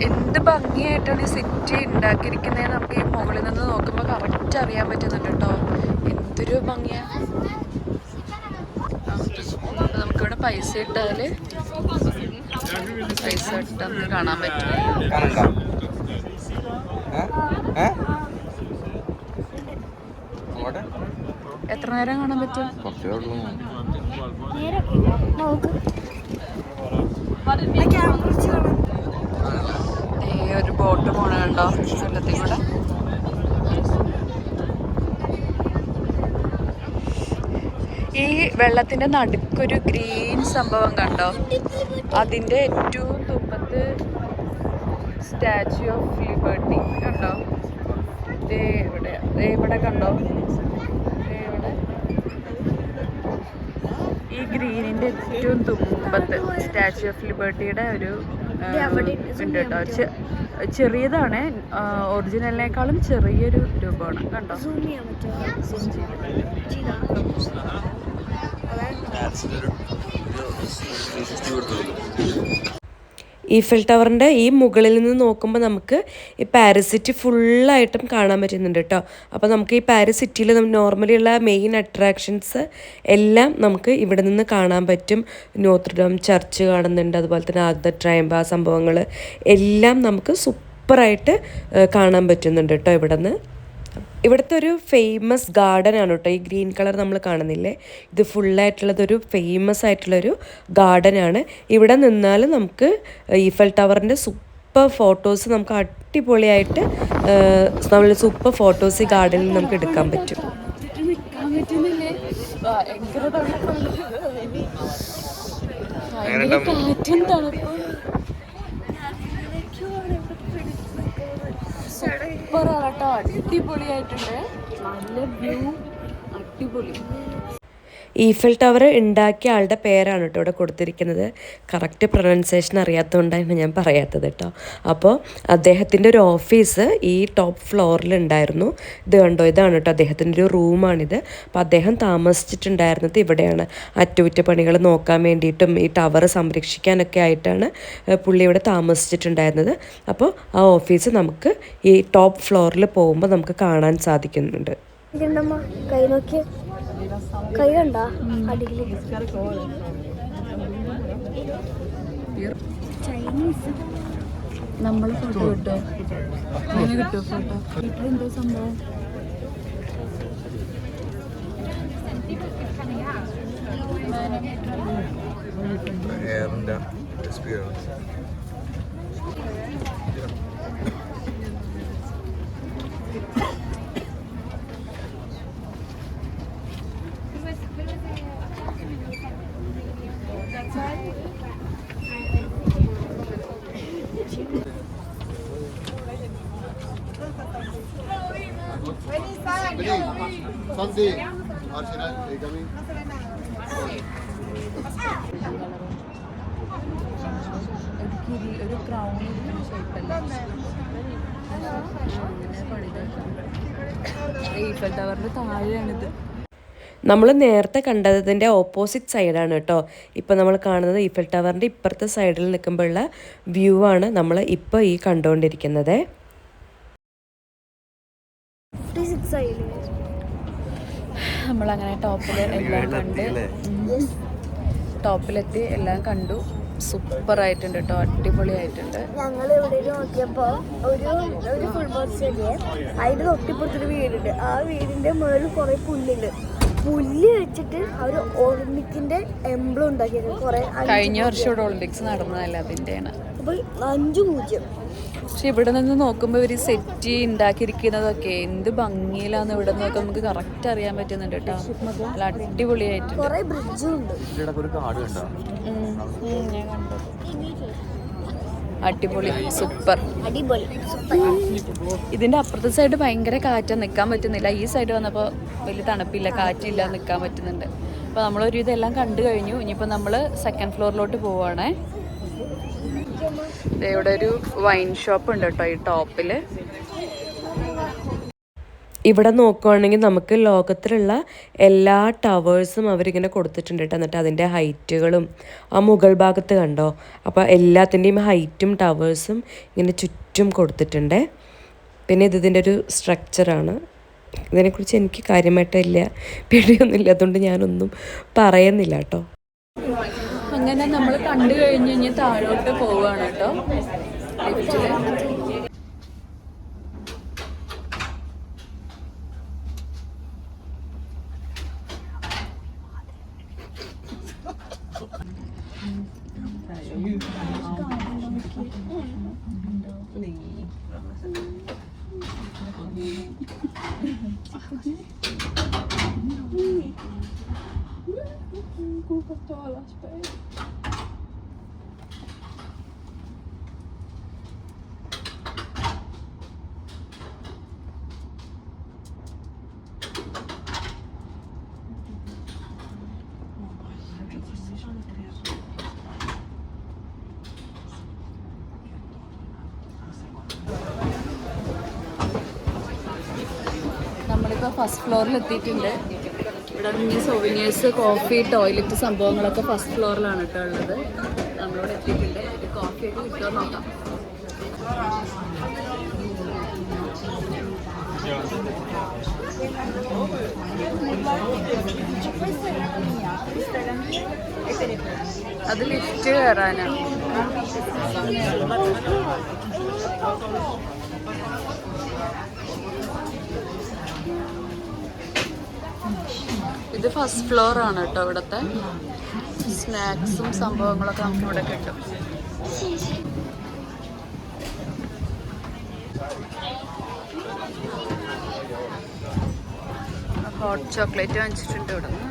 എന്ത് ഭംഗിയായിട്ടാണ് ഈ സിറ്റി ഉണ്ടാക്കിയിരിക്കുന്നത്. നമുക്ക് ഈ മുകളിൽ നിന്ന് നോക്കുമ്പോൾ കറക്റ്റ് അറിയാൻ പറ്റുന്നുണ്ട് കേട്ടോ. എന്തൊരു ഭംഗിയാണ്. നമുക്കിവിടെ പൈസ ഇട്ടാൽ പൈസ ഇട്ടെന്ന് കാണാൻ പറ്റും. എത്ര നേരം കാണാൻ പറ്റും? ഒരു ബോട്ട് പോണ കണ്ടോ വെള്ളത്തിൽ കൂടെ. ഈ വെള്ളത്തിന്റെ നടുക്കൊരു ഗ്രീൻ സംഭവം കണ്ടോ? അതിന്റെ ഏറ്റവും തുമ്പത്ത് സ്റ്റാച്യു ഓഫ് ലിബർട്ടി കണ്ടോ? ഇവിടെ കണ്ടോ? ഇവിടെ ഈ ഗ്രീനിന്റെ ഏറ്റവും തുമ്പത്ത് സ്റ്റാച്യു ഓഫ് ലിബർട്ടിയുടെ ഒരു ഉണ്ട് കേട്ടോ. ചെറിയതാണ്, ഒറിജിനലിനേക്കാളും ചെറിയൊരു രൂപമാണ് കണ്ടോ. ഈഫൽ ടവറിൻ്റെ ഈ മുകളിൽ നിന്ന് നോക്കുമ്പോൾ നമുക്ക് ഈ പാരീസ് സിറ്റി ഫുള്ളായിട്ടും കാണാൻ പറ്റുന്നുണ്ട് കേട്ടോ. അപ്പോൾ നമുക്ക് ഈ പാരീസ് സിറ്റിയിൽ നോർമലി ഉള്ള മെയിൻ അട്രാക്ഷൻസ് എല്ലാം നമുക്ക് ഇവിടെ നിന്ന് കാണാൻ പറ്റും. നോത്രഡാം ചർച്ച് കാണുന്നുണ്ട്, അതുപോലെ തന്നെ ആഗ്ദ ട്രയംബ സംഭവങ്ങൾ എല്ലാം നമുക്ക് സൂപ്പറായിട്ട് കാണാൻ പറ്റുന്നുണ്ട് കേട്ടോ ഇവിടെ നിന്ന്. ഇവിടുത്തെ ഒരു ഫേമസ് ഗാർഡൻ ആണ് കേട്ടോ ഈ ഗ്രീൻ കളർ നമ്മൾ കാണുന്നില്ലേ, ഇത് ഫുള്ളായിട്ടുള്ളതൊരു ഫേമസ് ആയിട്ടുള്ളൊരു ഗാർഡൻ ആണ്. ഇവിടെ നിന്നാൽ നമുക്ക് ഈഫൽ ടവറിൻ്റെ സൂപ്പർ ഫോട്ടോസ് നമുക്ക് അടിപൊളിയായിട്ട് നമ്മൾ സൂപ്പർ ഫോട്ടോസ് ഈ ഗാർഡനിൽ നമുക്ക് എടുക്കാൻ പറ്റും. സൂപ്പറാട്ടോ, അടിപൊളിയായിട്ടുണ്ട്, നല്ല വ്യൂ, അടിപൊളി. ഈഫൽ ടവർ ഉണ്ടാക്കിയ ആളുടെ പേരാണ് കേട്ടോ ഇവിടെ കൊടുത്തിരിക്കുന്നത്. കറക്റ്റ് പ്രൊനൗൺസിയേഷൻ അറിയാത്തതുകൊണ്ടാണ് ഞാൻ പറയാത്തത് കേട്ടോ. അപ്പോൾ അദ്ദേഹത്തിൻ്റെ ഒരു ഓഫീസ് ഈ ടോപ്പ് ഫ്ലോറിൽ ഉണ്ടായിരുന്നു. ഇത് കണ്ടോ, ഇതാണ് കേട്ടോ അദ്ദേഹത്തിൻ്റെ ഒരു റൂമാണിത്. അപ്പോൾ അദ്ദേഹം താമസിച്ചിട്ടുണ്ടായിരുന്നത് ഇവിടെയാണ്. അറ്റകുറ്റപ്പണികൾ നോക്കാൻ വേണ്ടിയിട്ടും ഈ ടവർ സംരക്ഷിക്കാനൊക്കെ ആയിട്ടാണ് പുള്ളി ഇവിടെ താമസിച്ചിട്ടുണ്ടായിരുന്നത്. അപ്പോൾ ആ ഓഫീസ് നമുക്ക് ഈ ടോപ്പ് ഫ്ലോറിൽ പോകുമ്പോൾ നമുക്ക് കാണാൻ സാധിക്കുന്നുണ്ട്. കൈ നോക്കി, കൈ കണ്ടാ അടിയിൽ ചൈനീസ്. നമ്മൾ ഫോട്ടോ കിട്ടോ, അങ്ങനെ കിട്ടുമോ ഫോട്ടോ? വീട്ടിലെന്തോ സംഭവം. എയറിൻ്റെ എക്സ്പീരിയൻസ്. Sunday, Arsenal, coming. ഒരു ക്രൗൺ ഈഫൽ ടവറിന്റെ താഴെയാണിത്. നമ്മൾ നേരത്തെ കണ്ടതിൻ്റെ ഓപ്പോസിറ്റ് സൈഡാണ് കേട്ടോ ഇപ്പോൾ നമ്മൾ കാണുന്നത്. ഈഫൽ ടവറിൻ്റെ ഇപ്പുറത്തെ സൈഡിൽ നിൽക്കുമ്പോഴുള്ള വ്യൂ ആണ് നമ്മൾ ഇപ്പോൾ ഈ കണ്ടുകൊണ്ടിരിക്കുന്നത്. നമ്മളങ്ങനെ ടോപ്പിലെത്തി എല്ലാം കണ്ടു. സൂപ്പറായിട്ടുണ്ട് കേട്ടോ, അടിപൊളിയായിട്ടുണ്ട്. ഞങ്ങൾ ഇവിടെ നോക്കിയപ്പോ ഒരു ഫുട്ബോൾ സ്റ്റേഡിയം, അതിന്റെ തൊട്ടിപ്പുറത്തൊരു വീടുണ്ട്. ആ വീടിന്റെ മുകളിൽ കുറെ പുല്ലുണ്ട്. പുല്ല് വെച്ചിട്ട് അവര് ഒളിമ്പിക്കിന്റെ എംബ്ലം ഉണ്ടാക്കിയത്. കഴിഞ്ഞ വർഷം ഇവിടെ ഒളിമ്പിക്സ് നടന്നതല്ല, അതിന്റെയാണ്. 5-0. പക്ഷെ ഇവിടെ നിന്ന് നോക്കുമ്പോൾ ഇവര് സെറ്റ് ഉണ്ടാക്കിയിരിക്കുന്നതൊക്കെ എന്ത് ഭംഗിയിലാന്ന് ഇവിടെ നോക്കുമ്പോൾ നമുക്ക് കറക്റ്റ് അറിയാൻ പറ്റുന്നുണ്ട് കേട്ടോ. നല്ല അടിപൊളിയായിട്ടുണ്ട്. അടിപൊളി, സൂപ്പർ. ഇതിന്റെ അപ്പുറത്തെ സൈഡ് ഭയങ്കര കാറ്റാ, നിൽക്കാൻ പറ്റുന്നില്ല. ഈ സൈഡ് വന്നപ്പോൾ വലിയ തണുപ്പില്ല, കാറ്റില്ല, നിൽക്കാൻ പറ്റുന്നുണ്ട്. അപ്പോൾ നമ്മളൊരു ഇതെല്ലാം കണ്ടു കഴിഞ്ഞു. ഇനിയിപ്പോൾ നമ്മൾ സെക്കൻഡ് ഫ്ലോറിലോട്ട് പോവുകയാണേ. ഇവിടെ ഒരു വൈൻ ഷോപ്പ് ഉണ്ട് കേട്ടോ ഈ ടോപ്പിൽ. ഇവിടെ നോക്കുവാണെങ്കിൽ നമുക്ക് ലോകത്തിലുള്ള എല്ലാ ടവേഴ്സും അവരിങ്ങനെ കൊടുത്തിട്ടുണ്ട് കേട്ടോ. എന്നിട്ട് അതിൻ്റെ ഹൈറ്റുകളും ആ മുകൾ ഭാഗത്ത് കണ്ടോ. അപ്പോൾ എല്ലാത്തിൻ്റെയും ഹൈറ്റും ടവേഴ്സും ഇങ്ങനെ ചുറ്റും കൊടുത്തിട്ടുണ്ട്. പിന്നെ ഇതിൻ്റെ ഒരു സ്ട്രക്ചറാണ്. ഇതിനെക്കുറിച്ച് എനിക്ക് കാര്യമായിട്ടില്ല, പിടിയൊന്നുമില്ല, അതുകൊണ്ട് ഞാനൊന്നും പറയുന്നില്ല കേട്ടോ. അങ്ങനെ നമ്മൾ കണ്ടു കഴിഞ്ഞ് കഴിഞ്ഞ് താഴോട്ട് പോവുകയാണ് കേട്ടോ ലിഫ്റ്റില്. ഫസ്റ്റ് ഫ്ലോറിൽ എത്തിയിട്ടുണ്ട്. ഇവിടെ ഈ സോവിനിയേഴ്സ്, കോഫി, ടോയ്ലറ്റ് സംഭവങ്ങളൊക്കെ ഫസ്റ്റ് ഫ്ലോറിലാണ് കേട്ടോ ഉള്ളത്. നമ്മളിവിടെ എത്തിയിട്ടുണ്ട്. ഒരു കോഫിയൊക്കെ കിട്ടുമോ നോക്കാം. അത് ലിഫ്റ്റ് കയറാനാ. ഇത് ഫസ്റ്റ് ഫ്ലോർ ആണ് കേട്ടോ. ഇവിടുത്തെ സ്നാക്സും സംഭവങ്ങളൊക്കെ നമുക്ക് ഇവിടെ കിട്ടും. ഹോട്ട് ചോക്ലേറ്റ് വാങ്ങിച്ചിട്ടുണ്ട് ഇവിടെ നിന്ന്.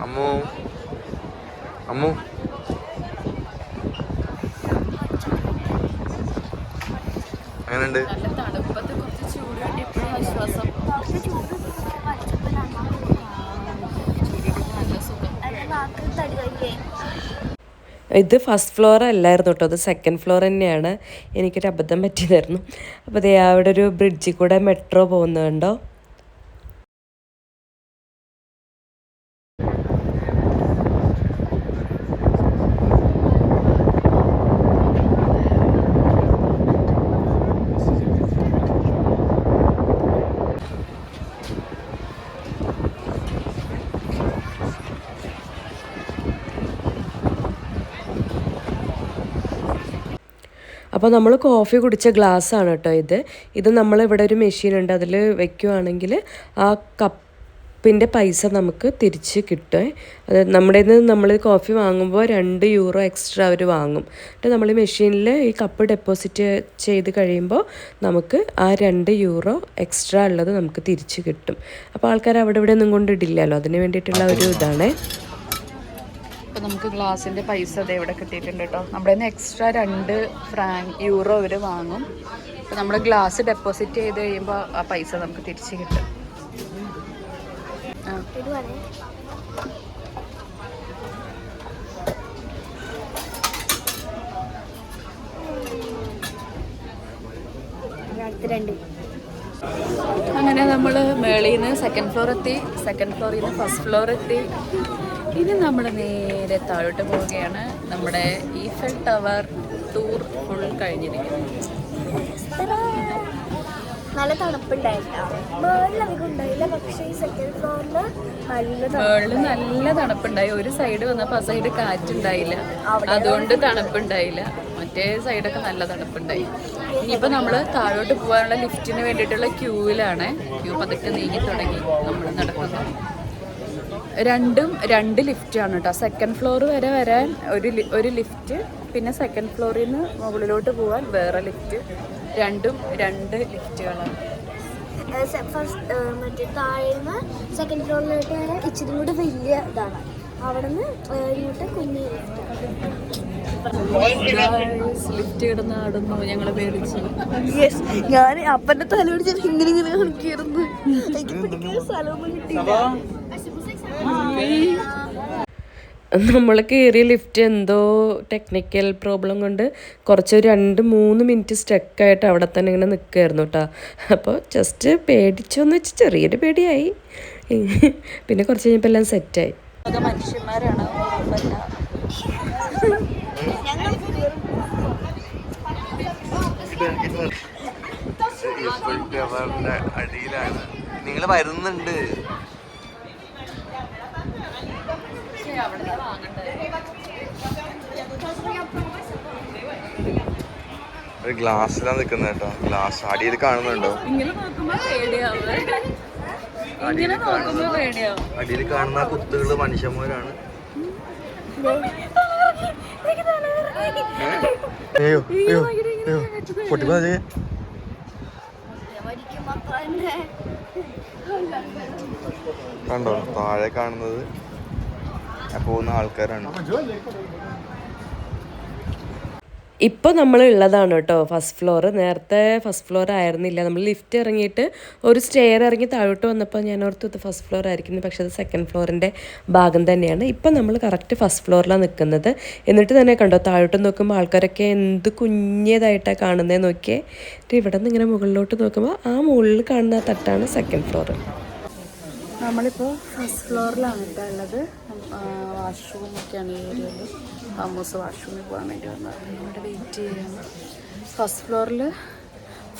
അമ്മു അമ്മു അങ്ങനെയുണ്ട്. നല്ല തണുപ്പത്ത് കുറച്ച് ചൂട് കിട്ടിയപ്പോഴും ആശ്വാസം. നല്ല സുഖം. ഇത് ഫസ്റ്റ് ഫ്ലോർ അല്ലായിരുന്നു കേട്ടോ, അത് സെക്കൻഡ് ഫ്ലോർ തന്നെയാണ്. എനിക്കൊരു അബദ്ധം പറ്റിയതായിരുന്നു. അപ്പോൾ ദേ അവിടെ ഒരു ബ്രിഡ്ജിൽ കൂടെ മെട്രോ പോകുന്നുണ്ടോ. അപ്പോൾ നമ്മൾ കോഫി കുടിച്ച ഗ്ലാസ്സാണ് കേട്ടോ ഇത് നമ്മളിവിടെ ഒരു മെഷീൻ ഉണ്ട്, അതിൽ വെക്കുകയാണെങ്കിൽ ആ കപ്പിൻ്റെ പൈസ നമുക്ക് തിരിച്ച് കിട്ടും. അത് നമ്മുടെ നിന്ന് നമ്മൾ കോഫി വാങ്ങുമ്പോൾ 2 യൂറോ എക്സ്ട്രാ അവർ വാങ്ങും. എന്നിട്ട് നമ്മൾ മെഷീനിൽ ഈ കപ്പ് ഡെപ്പോസിറ്റ് ചെയ്ത് കഴിയുമ്പോൾ നമുക്ക് ആ 2 യൂറോ എക്സ്ട്രാ ഉള്ളത് നമുക്ക് തിരിച്ച് കിട്ടും. അപ്പോൾ ആൾക്കാർ അവിടെ ഇവിടെ ഒന്നും കൊണ്ടിടില്ലല്ലോ, അതിന് വേണ്ടിയിട്ടുള്ള ഒരു ഇതാണ്. അപ്പോൾ നമുക്ക് ഗ്ലാസിൻ്റെ പൈസ അതേ ഇവിടെ കിട്ടിയിട്ടുണ്ട് കേട്ടോ. നമ്മുടെ നിന്ന് എക്സ്ട്രാ 2 യൂറോ അവർ വാങ്ങും. അപ്പോൾ നമ്മൾ ഗ്ലാസ് ഡെപ്പോസിറ്റ് ചെയ്ത് കഴിയുമ്പോൾ ആ പൈസ നമുക്ക് തിരിച്ച് കിട്ടും. അങ്ങനെ നമ്മൾ മേളിൽ നിന്ന് സെക്കൻഡ് ഫ്ലോർ എത്തി, സെക്കൻഡ് ഫ്ലോറിൽ നിന്ന് ഫസ്റ്റ് ഫ്ലോർ എത്തി. ഇനി നമ്മൾ നേരെ താഴോട്ട് പോവുകയാണ്. നമ്മുടെ ഈഫൽ ടവർ ടൂർ ഫുൾ കഴിഞ്ഞിരിക്കുന്നു. നല്ല തണുപ്പുണ്ടായിട്ടാ. മേളിൽ അധികം ഉണ്ടായില്ല, പക്ഷേ ഈ സെക്കൻഡ് ഫ്ലോറിൽ മേളിൽ നല്ല തണുപ്പുണ്ടായി. ഒരു സൈഡ് വന്നപ്പോൾ ആ സൈഡ് കാറ്റുണ്ടായില്ല, അതുകൊണ്ട് തണുപ്പുണ്ടായില്ല. മറ്റേ സൈഡൊക്കെ നല്ല തണുപ്പുണ്ടായി. ഇനിയിപ്പോൾ നമ്മൾ താഴോട്ട് പോകാനുള്ള ലിഫ്റ്റിന് വേണ്ടിയിട്ടുള്ള ക്യൂവിലാണ്. ക്യൂ പതുക്കെ നീങ്ങി തുടങ്ങി നമ്മൾ നടക്കുന്നത്. 2 ലിഫ്റ്റാണ് കേട്ടോ. സെക്കൻഡ് ഫ്ലോർ വരെ വരാൻ ഒരു ലിഫ്റ്റ്, പിന്നെ സെക്കൻഡ് ഫ്ലോറിൽ നിന്ന് മുകളിലോട്ട് പോകാൻ വേറെ ലിഫ്റ്റ്. 2 ലിഫ്റ്റുകളാണ്. മറ്റേ താഴ്ന്ന സെക്കൻഡ് ഫ്ലോറിലോട്ട് വരാൻ ഇച്ചിരി കൂടെ വലിയ ഇതാണ്. അവിടെ നിന്ന് ഇങ്ങോട്ട് കുഞ്ഞു ലിഫ്റ്റ് കിടന്ന് ആടുന്നു. ഞങ്ങളെ പേടിച്ച്. യെസ്, ഞാൻ അപ്പൻ്റെ തല പിടിച്ചിട്ട് ഇങ്ങനെ കളിക്കായിരുന്നു. എനിക്ക് പിടിക്കുന്ന സ്ഥലമൊന്നും കിട്ടിയില്ല. നമ്മൾ കയറിയ ലിഫ്റ്റ് എന്തോ ടെക്നിക്കൽ പ്രോബ്ലം കൊണ്ട് കുറച്ച് 2-3 മിനിറ്റ് സ്റ്റക്കായിട്ട് അവിടെ തന്നെ ഇങ്ങനെ നിൽക്കുമായിരുന്നു കേട്ടോ. അപ്പോൾ ജസ്റ്റ് പേടിച്ചോന്ന് വെച്ച് ചെറിയൊരു പേടിയായി. പിന്നെ കുറച്ച് കഴിഞ്ഞപ്പോൾ എല്ലാം സെറ്റായി. മനുഷ്യന്മാരാണ്. അടിയിലാണ്. നിങ്ങൾ വരുന്നുണ്ട്. ഒരു ഗ്ലാസ്സിലാണ് നിൽക്കുന്നത് കേട്ടോ. ഗ്ലാസ് അടിയിൽ കാണുന്നുണ്ടോ? അടിയിൽ കാണുന്ന കുത്തുകള് മനുഷ്യന്മാരാണ്. അയ്യോ അയ്യോ അയ്യോ പൊട്ടിപ്പോ. കണ്ടോ താഴെ കാണുന്നത് പോകുന്ന ആൾക്കാരാണ്. ഇപ്പോൾ നമ്മൾ ഉള്ളതാണ് കേട്ടോ ഫസ്റ്റ് ഫ്ലോർ. നേരത്തെ ഫസ്റ്റ് ഫ്ലോർ ആയിരുന്നില്ല. നമ്മൾ ലിഫ്റ്റ് ഇറങ്ങിയിട്ട് ഒരു സ്റ്റെയർ ഇറങ്ങി താഴോട്ട് വന്നപ്പോൾ ഞാൻ ഓർത്തു ഇത് ഫസ്റ്റ് ഫ്ലോർ ആയിരിക്കുന്നു, പക്ഷേ അത് സെക്കൻഡ് ഫ്ലോറിൻ്റെ ഭാഗം തന്നെയാണ്. ഇപ്പം നമ്മൾ കറക്റ്റ് ഫസ്റ്റ് ഫ്ലോറിലാണ് നിൽക്കുന്നത്. എന്നിട്ട് തന്നെ കണ്ടോ താഴോട്ട് നോക്കുമ്പോൾ ആൾക്കാരൊക്കെ എന്ത് കുഞ്ഞേതായിട്ടാണ് കാണുന്നത് നോക്കിയേ. ഇവിടെ നിന്ന് ഇങ്ങനെ മുകളിലോട്ട് നോക്കുമ്പോൾ ആ മുകളിൽ കാണുന്ന തട്ടാണ് സെക്കൻഡ് ഫ്ലോർ. നമ്മളിപ്പോൾ ഫസ്റ്റ് ഫ്ലോറിലാണ് കേട്ടോ ഉള്ളത്. വാഷ്റൂമൊക്കെയാണ് ഈ ഏരിയയിൽ. അമ്മൂസ് വാഷ്റൂമിൽ പോകാൻ വേണ്ടി വന്നത്. ഇവിടെ വെയിറ്റ് ചെയ്യാണ്. ഫസ്റ്റ് ഫ്ലോറിൽ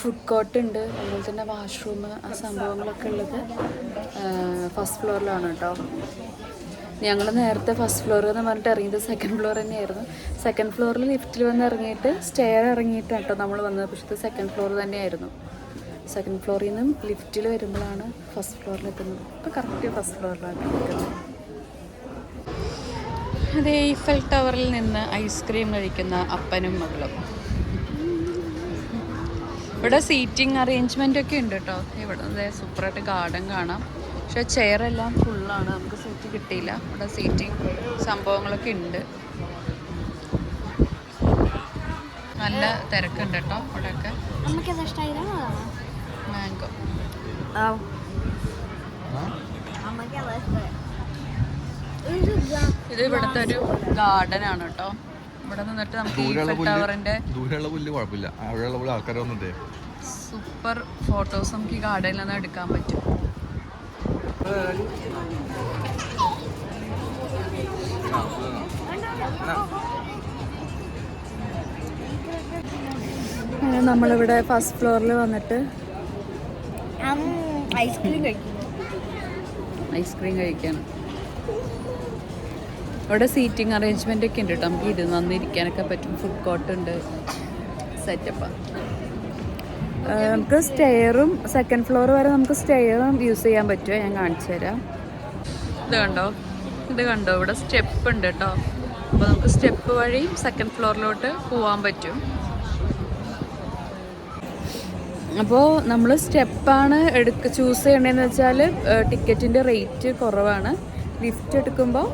ഫുഡ് കോർട്ട് ഉണ്ട്, അതുപോലെ തന്നെ വാഷ്റൂം, ആ സംഭവങ്ങളൊക്കെ ഉള്ളത് ഫസ്റ്റ് ഫ്ലോറിലാണ് കേട്ടോ. ഞങ്ങൾ നേരത്തെ ഫസ്റ്റ് ഫ്ലോർ എന്ന് പറഞ്ഞിട്ട് ഇറങ്ങിയത് സെക്കൻഡ് ഫ്ലോർ തന്നെയായിരുന്നു. സെക്കൻഡ് ഫ്ലോറിൽ ലിഫ്റ്റിൽ വന്ന് ഇറങ്ങിയിട്ട് സ്റ്റെയർ ഇറങ്ങിയിട്ടാണ് കേട്ടോ നമ്മൾ വന്നത്. പക്ഷേ ഇത് സെക്കൻഡ് ഫ്ലോർ തന്നെയായിരുന്നു. സെക്കൻഡ് ഫ്ലോറിൽ നിന്നും ലിഫ്റ്റിൽ വരുമ്പോഴാണ് ഫസ്റ്റ് ഫ്ലോറിലെത്തുന്നത്. ഇപ്പോൾ കറക്റ്റ് ഫസ്റ്റ് ഫ്ലോറിലാണ് നിൽക്കുന്നത്. അത് ഈഫൽ ടവറിൽ നിന്ന് ഐസ്ക്രീം കഴിക്കുന്ന അപ്പനും മകളും. ഇവിടെ സീറ്റിംഗ് അറേഞ്ച്മെൻ്റ് ഒക്കെ ഉണ്ട് കേട്ടോ. ഇവിടെ സൂപ്പറായിട്ട് ഗാർഡൻ കാണാം. പക്ഷേ ചെയറെല്ലാം ഫുള്ളാണ്, നമുക്ക് സീറ്റ് കിട്ടിയില്ല. ഇവിടെ സീറ്റിംഗ് സംഭവങ്ങളൊക്കെ ഉണ്ട്. നല്ല തിരക്കുണ്ട് കേട്ടോ ഇവിടെയൊക്കെ. മാംഗോ ഇത് ഇവിടുത്തെ ഒരു ഗാർഡൻ ആണ് കേട്ടോ. ഇവിടെ നിന്നിട്ട് നമുക്ക് ഈഫൽ ടവറിന്റെ സൂപ്പർ ഫോട്ടോസ് നമുക്ക് ഈ ഗാർഡനിൽ നിന്ന് എടുക്കാൻ പറ്റും. നമ്മളിവിടെ ഫസ്റ്റ് ഫ്ലോറിൽ വന്നിട്ട് ഐസ്ക്രീം കഴിക്കാണ്. ഇവിടെ സീറ്റിംഗ് അറേഞ്ച്മെൻ്റ് ഒക്കെ ഉണ്ട് കേട്ടോ. നമുക്ക് ഇരുന്ന് വന്നിരിക്കാനൊക്കെ പറ്റും. ഫുഡ് കോർട്ട് ഉണ്ട്, സെറ്റപ്പാണ്. നമുക്ക് സ്റ്റെയറും സെക്കൻഡ് ഫ്ലോർ വരെ നമുക്ക് സ്റ്റെയറും യൂസ് ചെയ്യാൻ പറ്റുമോ? ഞാൻ കാണിച്ചു തരാം. ഇത് കണ്ടോ ഇവിടെ സ്റ്റെപ്പ് ഉണ്ട് കേട്ടോ. അപ്പോൾ നമുക്ക് സ്റ്റെപ്പ് വഴി സെക്കൻഡ് ഫ്ലോറിലോട്ട് പോകാൻ പറ്റും. അപ്പോൾ നമ്മൾ സ്റ്റെപ്പാണ് ചൂസ് ചെയ്യണമെന്ന് വെച്ചാൽ ടിക്കറ്റിൻ്റെ റേറ്റ് കുറവാണ്. ലിഫ്റ്റ് എടുക്കുമ്പോൾ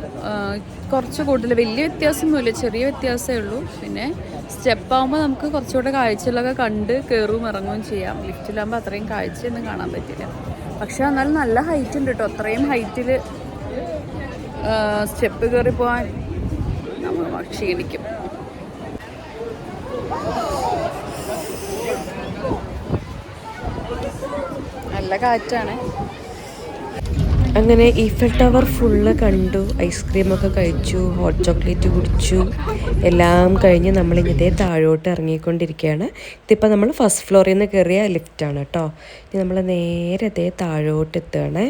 കുറച്ച് കൂടുതൽ, വലിയ വ്യത്യാസമൊന്നുമില്ല, ചെറിയ വ്യത്യാസമേ ഉള്ളൂ. പിന്നെ സ്റ്റെപ്പാകുമ്പോൾ നമുക്ക് കുറച്ചുകൂടെ കാഴ്ചകളൊക്കെ കണ്ട് കയറുകയും ഇറങ്ങുകയും ചെയ്യാം. ലിഫ്റ്റിലാകുമ്പോൾ അത്രയും കാഴ്ചയൊന്നും കാണാൻ പറ്റില്ല. പക്ഷേ എന്നാലും നല്ല ഹൈറ്റ് ഉണ്ട് കേട്ടോ. അത്രയും ഹൈറ്റിൽ സ്റ്റെപ്പ് കയറി പോകാൻ നമ്മൾ ക്ഷീണിക്കും. നല്ല കാറ്റാണ്. അങ്ങനെ ഈഫൽ ടവർ ഫുള്ള് കണ്ടു, ഐസ്ക്രീമൊക്കെ കഴിച്ചു, ഹോട്ട് ചോക്ലേറ്റ് കുടിച്ചു. എല്ലാം കഴിഞ്ഞ് നമ്മളിങ്ങനെ താഴോട്ട് ഇറങ്ങിക്കൊണ്ടിരിക്കുകയാണ്. ഇതിപ്പോൾ നമ്മൾ ഫസ്റ്റ് ഫ്ലോറിൽ നിന്ന് കയറിയ ലിഫ്റ്റാണ് കേട്ടോ. ഇനി നമ്മൾ നേരെ താഴോട്ട് എത്തുകയാണ്.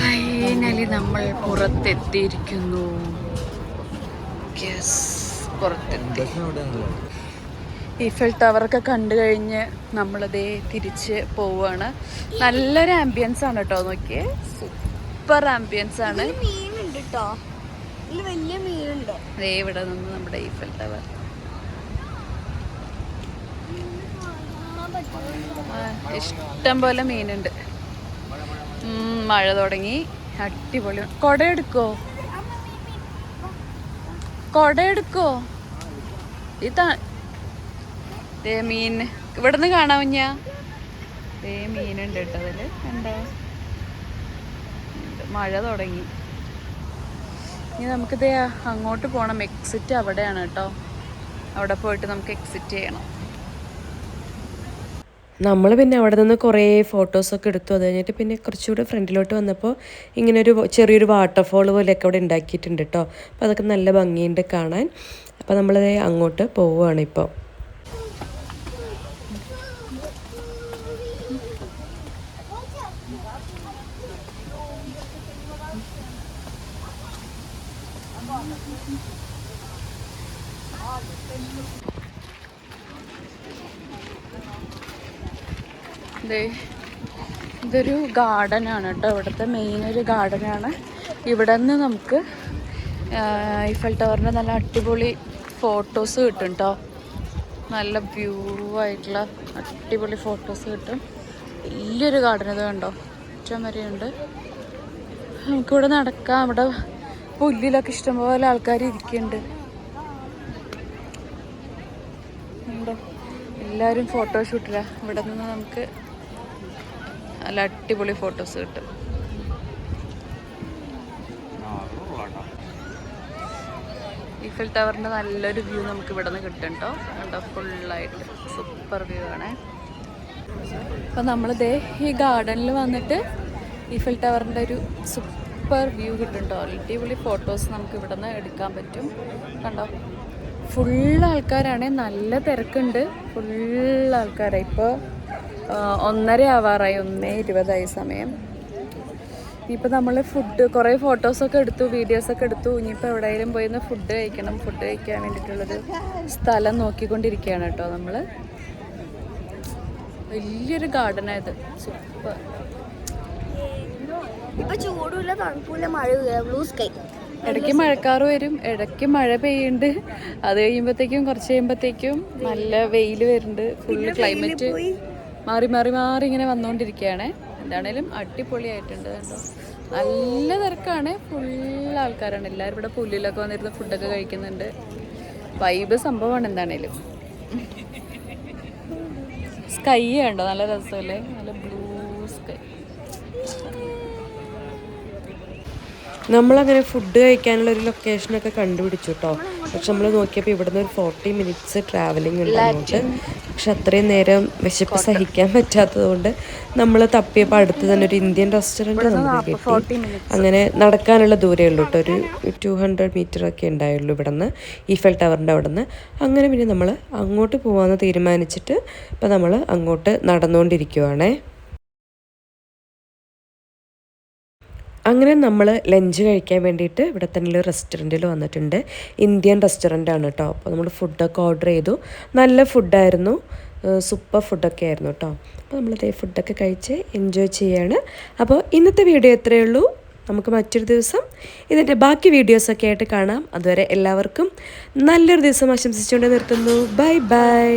ഫൈനലി നമ്മൾ പുറത്തെത്തിയിരിക്കുന്നു. പുറത്തെത്തി. ഈഫൽ ടവറൊക്കെ കണ്ടു കഴിഞ്ഞ് നമ്മളതേ തിരിച്ച് പോവുകയാണ്. നല്ലൊരു ആംബിയൻസ് ആണ് കേട്ടോ. നോക്കിയേ, സൂപ്പർ ആംബിയൻസ് ആണ്. മീനുണ്ട് കേട്ടോ, വലിയ മീനുണ്ട്. അതേ ഇവിടെ നിന്ന് നമ്മുടെ ഈഫൽ ടവർ. ഇഷ്ടം പോലെ മീനുണ്ട്. മഴ തുടങ്ങി, അടിപൊളി. കൊട എടുക്കോ ദേ മീൻ ഇവിടെ നിന്ന് കാണാൻ കുഞ്ഞാ. ദേ മീനുണ്ട് കേട്ടോ അതില്, കണ്ടോ? മഴ തുടങ്ങി. ഇനി നമുക്കിത് അങ്ങോട്ട് പോകണം. എക്സിറ്റ് അവിടെയാണ് കേട്ടോ. അവിടെ പോയിട്ട് നമുക്ക് എക്സിറ്റ് ചെയ്യണം. നമ്മൾ പിന്നെ അവിടെ നിന്ന് കുറേ ഫോട്ടോസൊക്കെ എടുത്തു. അത് കഴിഞ്ഞിട്ട് പിന്നെ കുറച്ചുകൂടെ ഫ്രണ്ടിലോട്ട് വന്നപ്പോൾ ഇങ്ങനെ ഒരു ചെറിയൊരു വാട്ടർഫോൾ പോലെയൊക്കെ അവിടെ ഉണ്ടാക്കിയിട്ടുണ്ട് കേട്ടോ. അപ്പോൾ അതൊക്കെ നല്ല ഭംഗിയുണ്ട് കാണാൻ. അപ്പോൾ നമ്മളത് അങ്ങോട്ട് പോവുകയാണ് ഇപ്പോൾ. ഇതൊരു ഗാർഡനാണ് കേട്ടോ. ഇവിടുത്തെ മെയിൻ ഒരു ഗാർഡനാണ്. ഇവിടെ നിന്ന് നമുക്ക് ഈഫൽ ടവറിൻ്റെ നല്ല അടിപൊളി ഫോട്ടോസ് കിട്ടും കേട്ടോ. നല്ല വ്യൂ ആയിട്ടുള്ള അടിപൊളി ഫോട്ടോസ് കിട്ടും. വലിയൊരു ഗാർഡൻ ഇത് കണ്ടോ, ഏറ്റവും വരെയുണ്ട്. നമുക്കിവിടെ നടക്കാം. ഇവിടെ പുല്ലിലൊക്കെ ഇഷ്ടംപോലെ ആൾക്കാർ ഇരിക്കുന്നുണ്ട്. ഉണ്ടോ, എല്ലാവരും ഫോട്ടോഷൂട്ടില്ല. ഇവിടെ നിന്ന് നമുക്ക് നല്ല അടിപൊളി ഫോട്ടോസ് കിട്ടും. ഈഫൽ ടവറിൻ്റെ നല്ലൊരു വ്യൂ നമുക്ക് ഇവിടെ നിന്ന് കിട്ടും കേട്ടോ. കണ്ടോ, ഫുള്ളായിട്ട് സൂപ്പർ വ്യൂ ആണേ. അപ്പം നമ്മളിതേ ഈ ഗാർഡനിൽ വന്നിട്ട് ഈഫൽ ടവറിൻ്റെ ഒരു സൂപ്പർ വ്യൂ കിട്ടും കേട്ടോ. അടിപൊളി ഫോട്ടോസ് നമുക്ക് ഇവിടെ നിന്ന് എടുക്കാൻ പറ്റും. കണ്ടോ, ഫുൾ ആൾക്കാരാണ്, നല്ല തിരക്കുണ്ട്, ഫുൾ ആൾക്കാരായി. ഇപ്പോൾ 1:30 ആവാറായി, 1:20 സമയം. ഇനിയിപ്പോൾ നമ്മൾ കുറേ ഫോട്ടോസൊക്കെ എടുത്തു, വീഡിയോസൊക്കെ എടുത്തു. ഇനിയിപ്പോൾ എവിടെയെങ്കിലും പോയി ഫുഡ് കഴിക്കണം. ഫുഡ് കഴിക്കാൻ വേണ്ടിയിട്ടുള്ളൊരു സ്ഥലം നോക്കിക്കൊണ്ടിരിക്കുകയാണ് കേട്ടോ നമ്മൾ. വലിയൊരു ഗാർഡനായത്, സൂപ്പർ. ഇപ്പൊ ചൂടുമില്ല, തണുപ്പില്ല, മഴയില്ല, ബ്ലൂ സ്കൈ. ഇടയ്ക്ക് മഴക്കാറ് വരും, ഇടയ്ക്ക് മഴ പെയ്യുന്നുണ്ട്. അത് കഴിയുമ്പോഴത്തേക്കും കുറച്ച് കഴിയുമ്പോഴത്തേക്കും നല്ല വെയിൽ വരുന്നുണ്ട്. ഫുള്ള് ക്ലൈമറ്റ് മാറി മാറി മാറി ഇങ്ങനെ വന്നുകൊണ്ടിരിക്കുകയാണ്. എന്താണേലും അടിപൊളിയായിട്ടുണ്ട് കേട്ടോ. നല്ല തിരക്കാണ്, ഫുൾ ആൾക്കാരാണ്. എല്ലാവരും ഇവിടെ പുല്ലിലൊക്കെ വന്നിരുന്ന് ഫുഡൊക്കെ കഴിക്കുന്നുണ്ട്. വൈബ് സംഭവമാണ്. എന്താണേലും സ്കൈ ഉണ്ടോ, നല്ല രസമല്ലേ, നല്ല ബ്ലൂ സ്കൈ. നമ്മളങ്ങനെ ഫുഡ് കഴിക്കാനുള്ള ഒരു ലൊക്കേഷനൊക്കെ കണ്ടുപിടിച്ചു കേട്ടോ. പക്ഷെ നമ്മൾ നോക്കിയപ്പോൾ ഇവിടുന്ന് ഒരു 40 മിനിറ്റ്സ് ട്രാവലിംഗ് ഉണ്ട് അങ്ങോട്ട്. പക്ഷെ അത്രയും നേരം വിശപ്പ് സഹിക്കാൻ പറ്റാത്തത് കൊണ്ട് നമ്മൾ തപ്പിയപ്പോൾ അടുത്ത് തന്നെ ഒരു ഇന്ത്യൻ റെസ്റ്റോറൻറ്റ് നമുക്ക് കിട്ടി. അങ്ങനെ നടക്കാനുള്ള ദൂരമേ ഉള്ളൂ കേട്ടോ, ഒരു 200 മീറ്ററൊക്കെ ഉണ്ടായുള്ളൂ ഇവിടെ നിന്ന്, ഈഫൽ ടവറിൻ്റെ അവിടെ നിന്ന്. അങ്ങനെ പിന്നെ നമ്മൾ അങ്ങോട്ട് പോകാമെന്ന് തീരുമാനിച്ചിട്ട് ഇപ്പം നമ്മൾ അങ്ങോട്ട് നടന്നുകൊണ്ടിരിക്കുവാണേ. അങ്ങനെ നമ്മൾ ലഞ്ച് കഴിക്കാൻ വേണ്ടിയിട്ട് ഇവിടെ തന്നെ ഒരു റെസ്റ്റോറൻറ്റിൽ വന്നിട്ടുണ്ട്. ഇന്ത്യൻ റെസ്റ്റോറൻ്റാണ് കേട്ടോ. അപ്പോൾ നമ്മൾ ഫുഡൊക്കെ ഓർഡർ ചെയ്തു. നല്ല ഫുഡായിരുന്നു, സൂപ്പർ ഫുഡൊക്കെ ആയിരുന്നു കേട്ടോ. അപ്പോൾ നമ്മളിതേ ഫുഡൊക്കെ കഴിച്ച് എൻജോയ് ചെയ്യാണ്. അപ്പോൾ ഇന്നത്തെ വീഡിയോ ഇത്രയേ ഉള്ളൂ. നമുക്ക് മറ്റൊരു ദിവസം ഇതിൻ്റെ ബാക്കി വീഡിയോസൊക്കെ ആയിട്ട് കാണാം. അതുവരെ എല്ലാവർക്കും നല്ലൊരു ദിവസം ആശംസിച്ചുകൊണ്ട് നിർത്തുന്നു. Bye bye.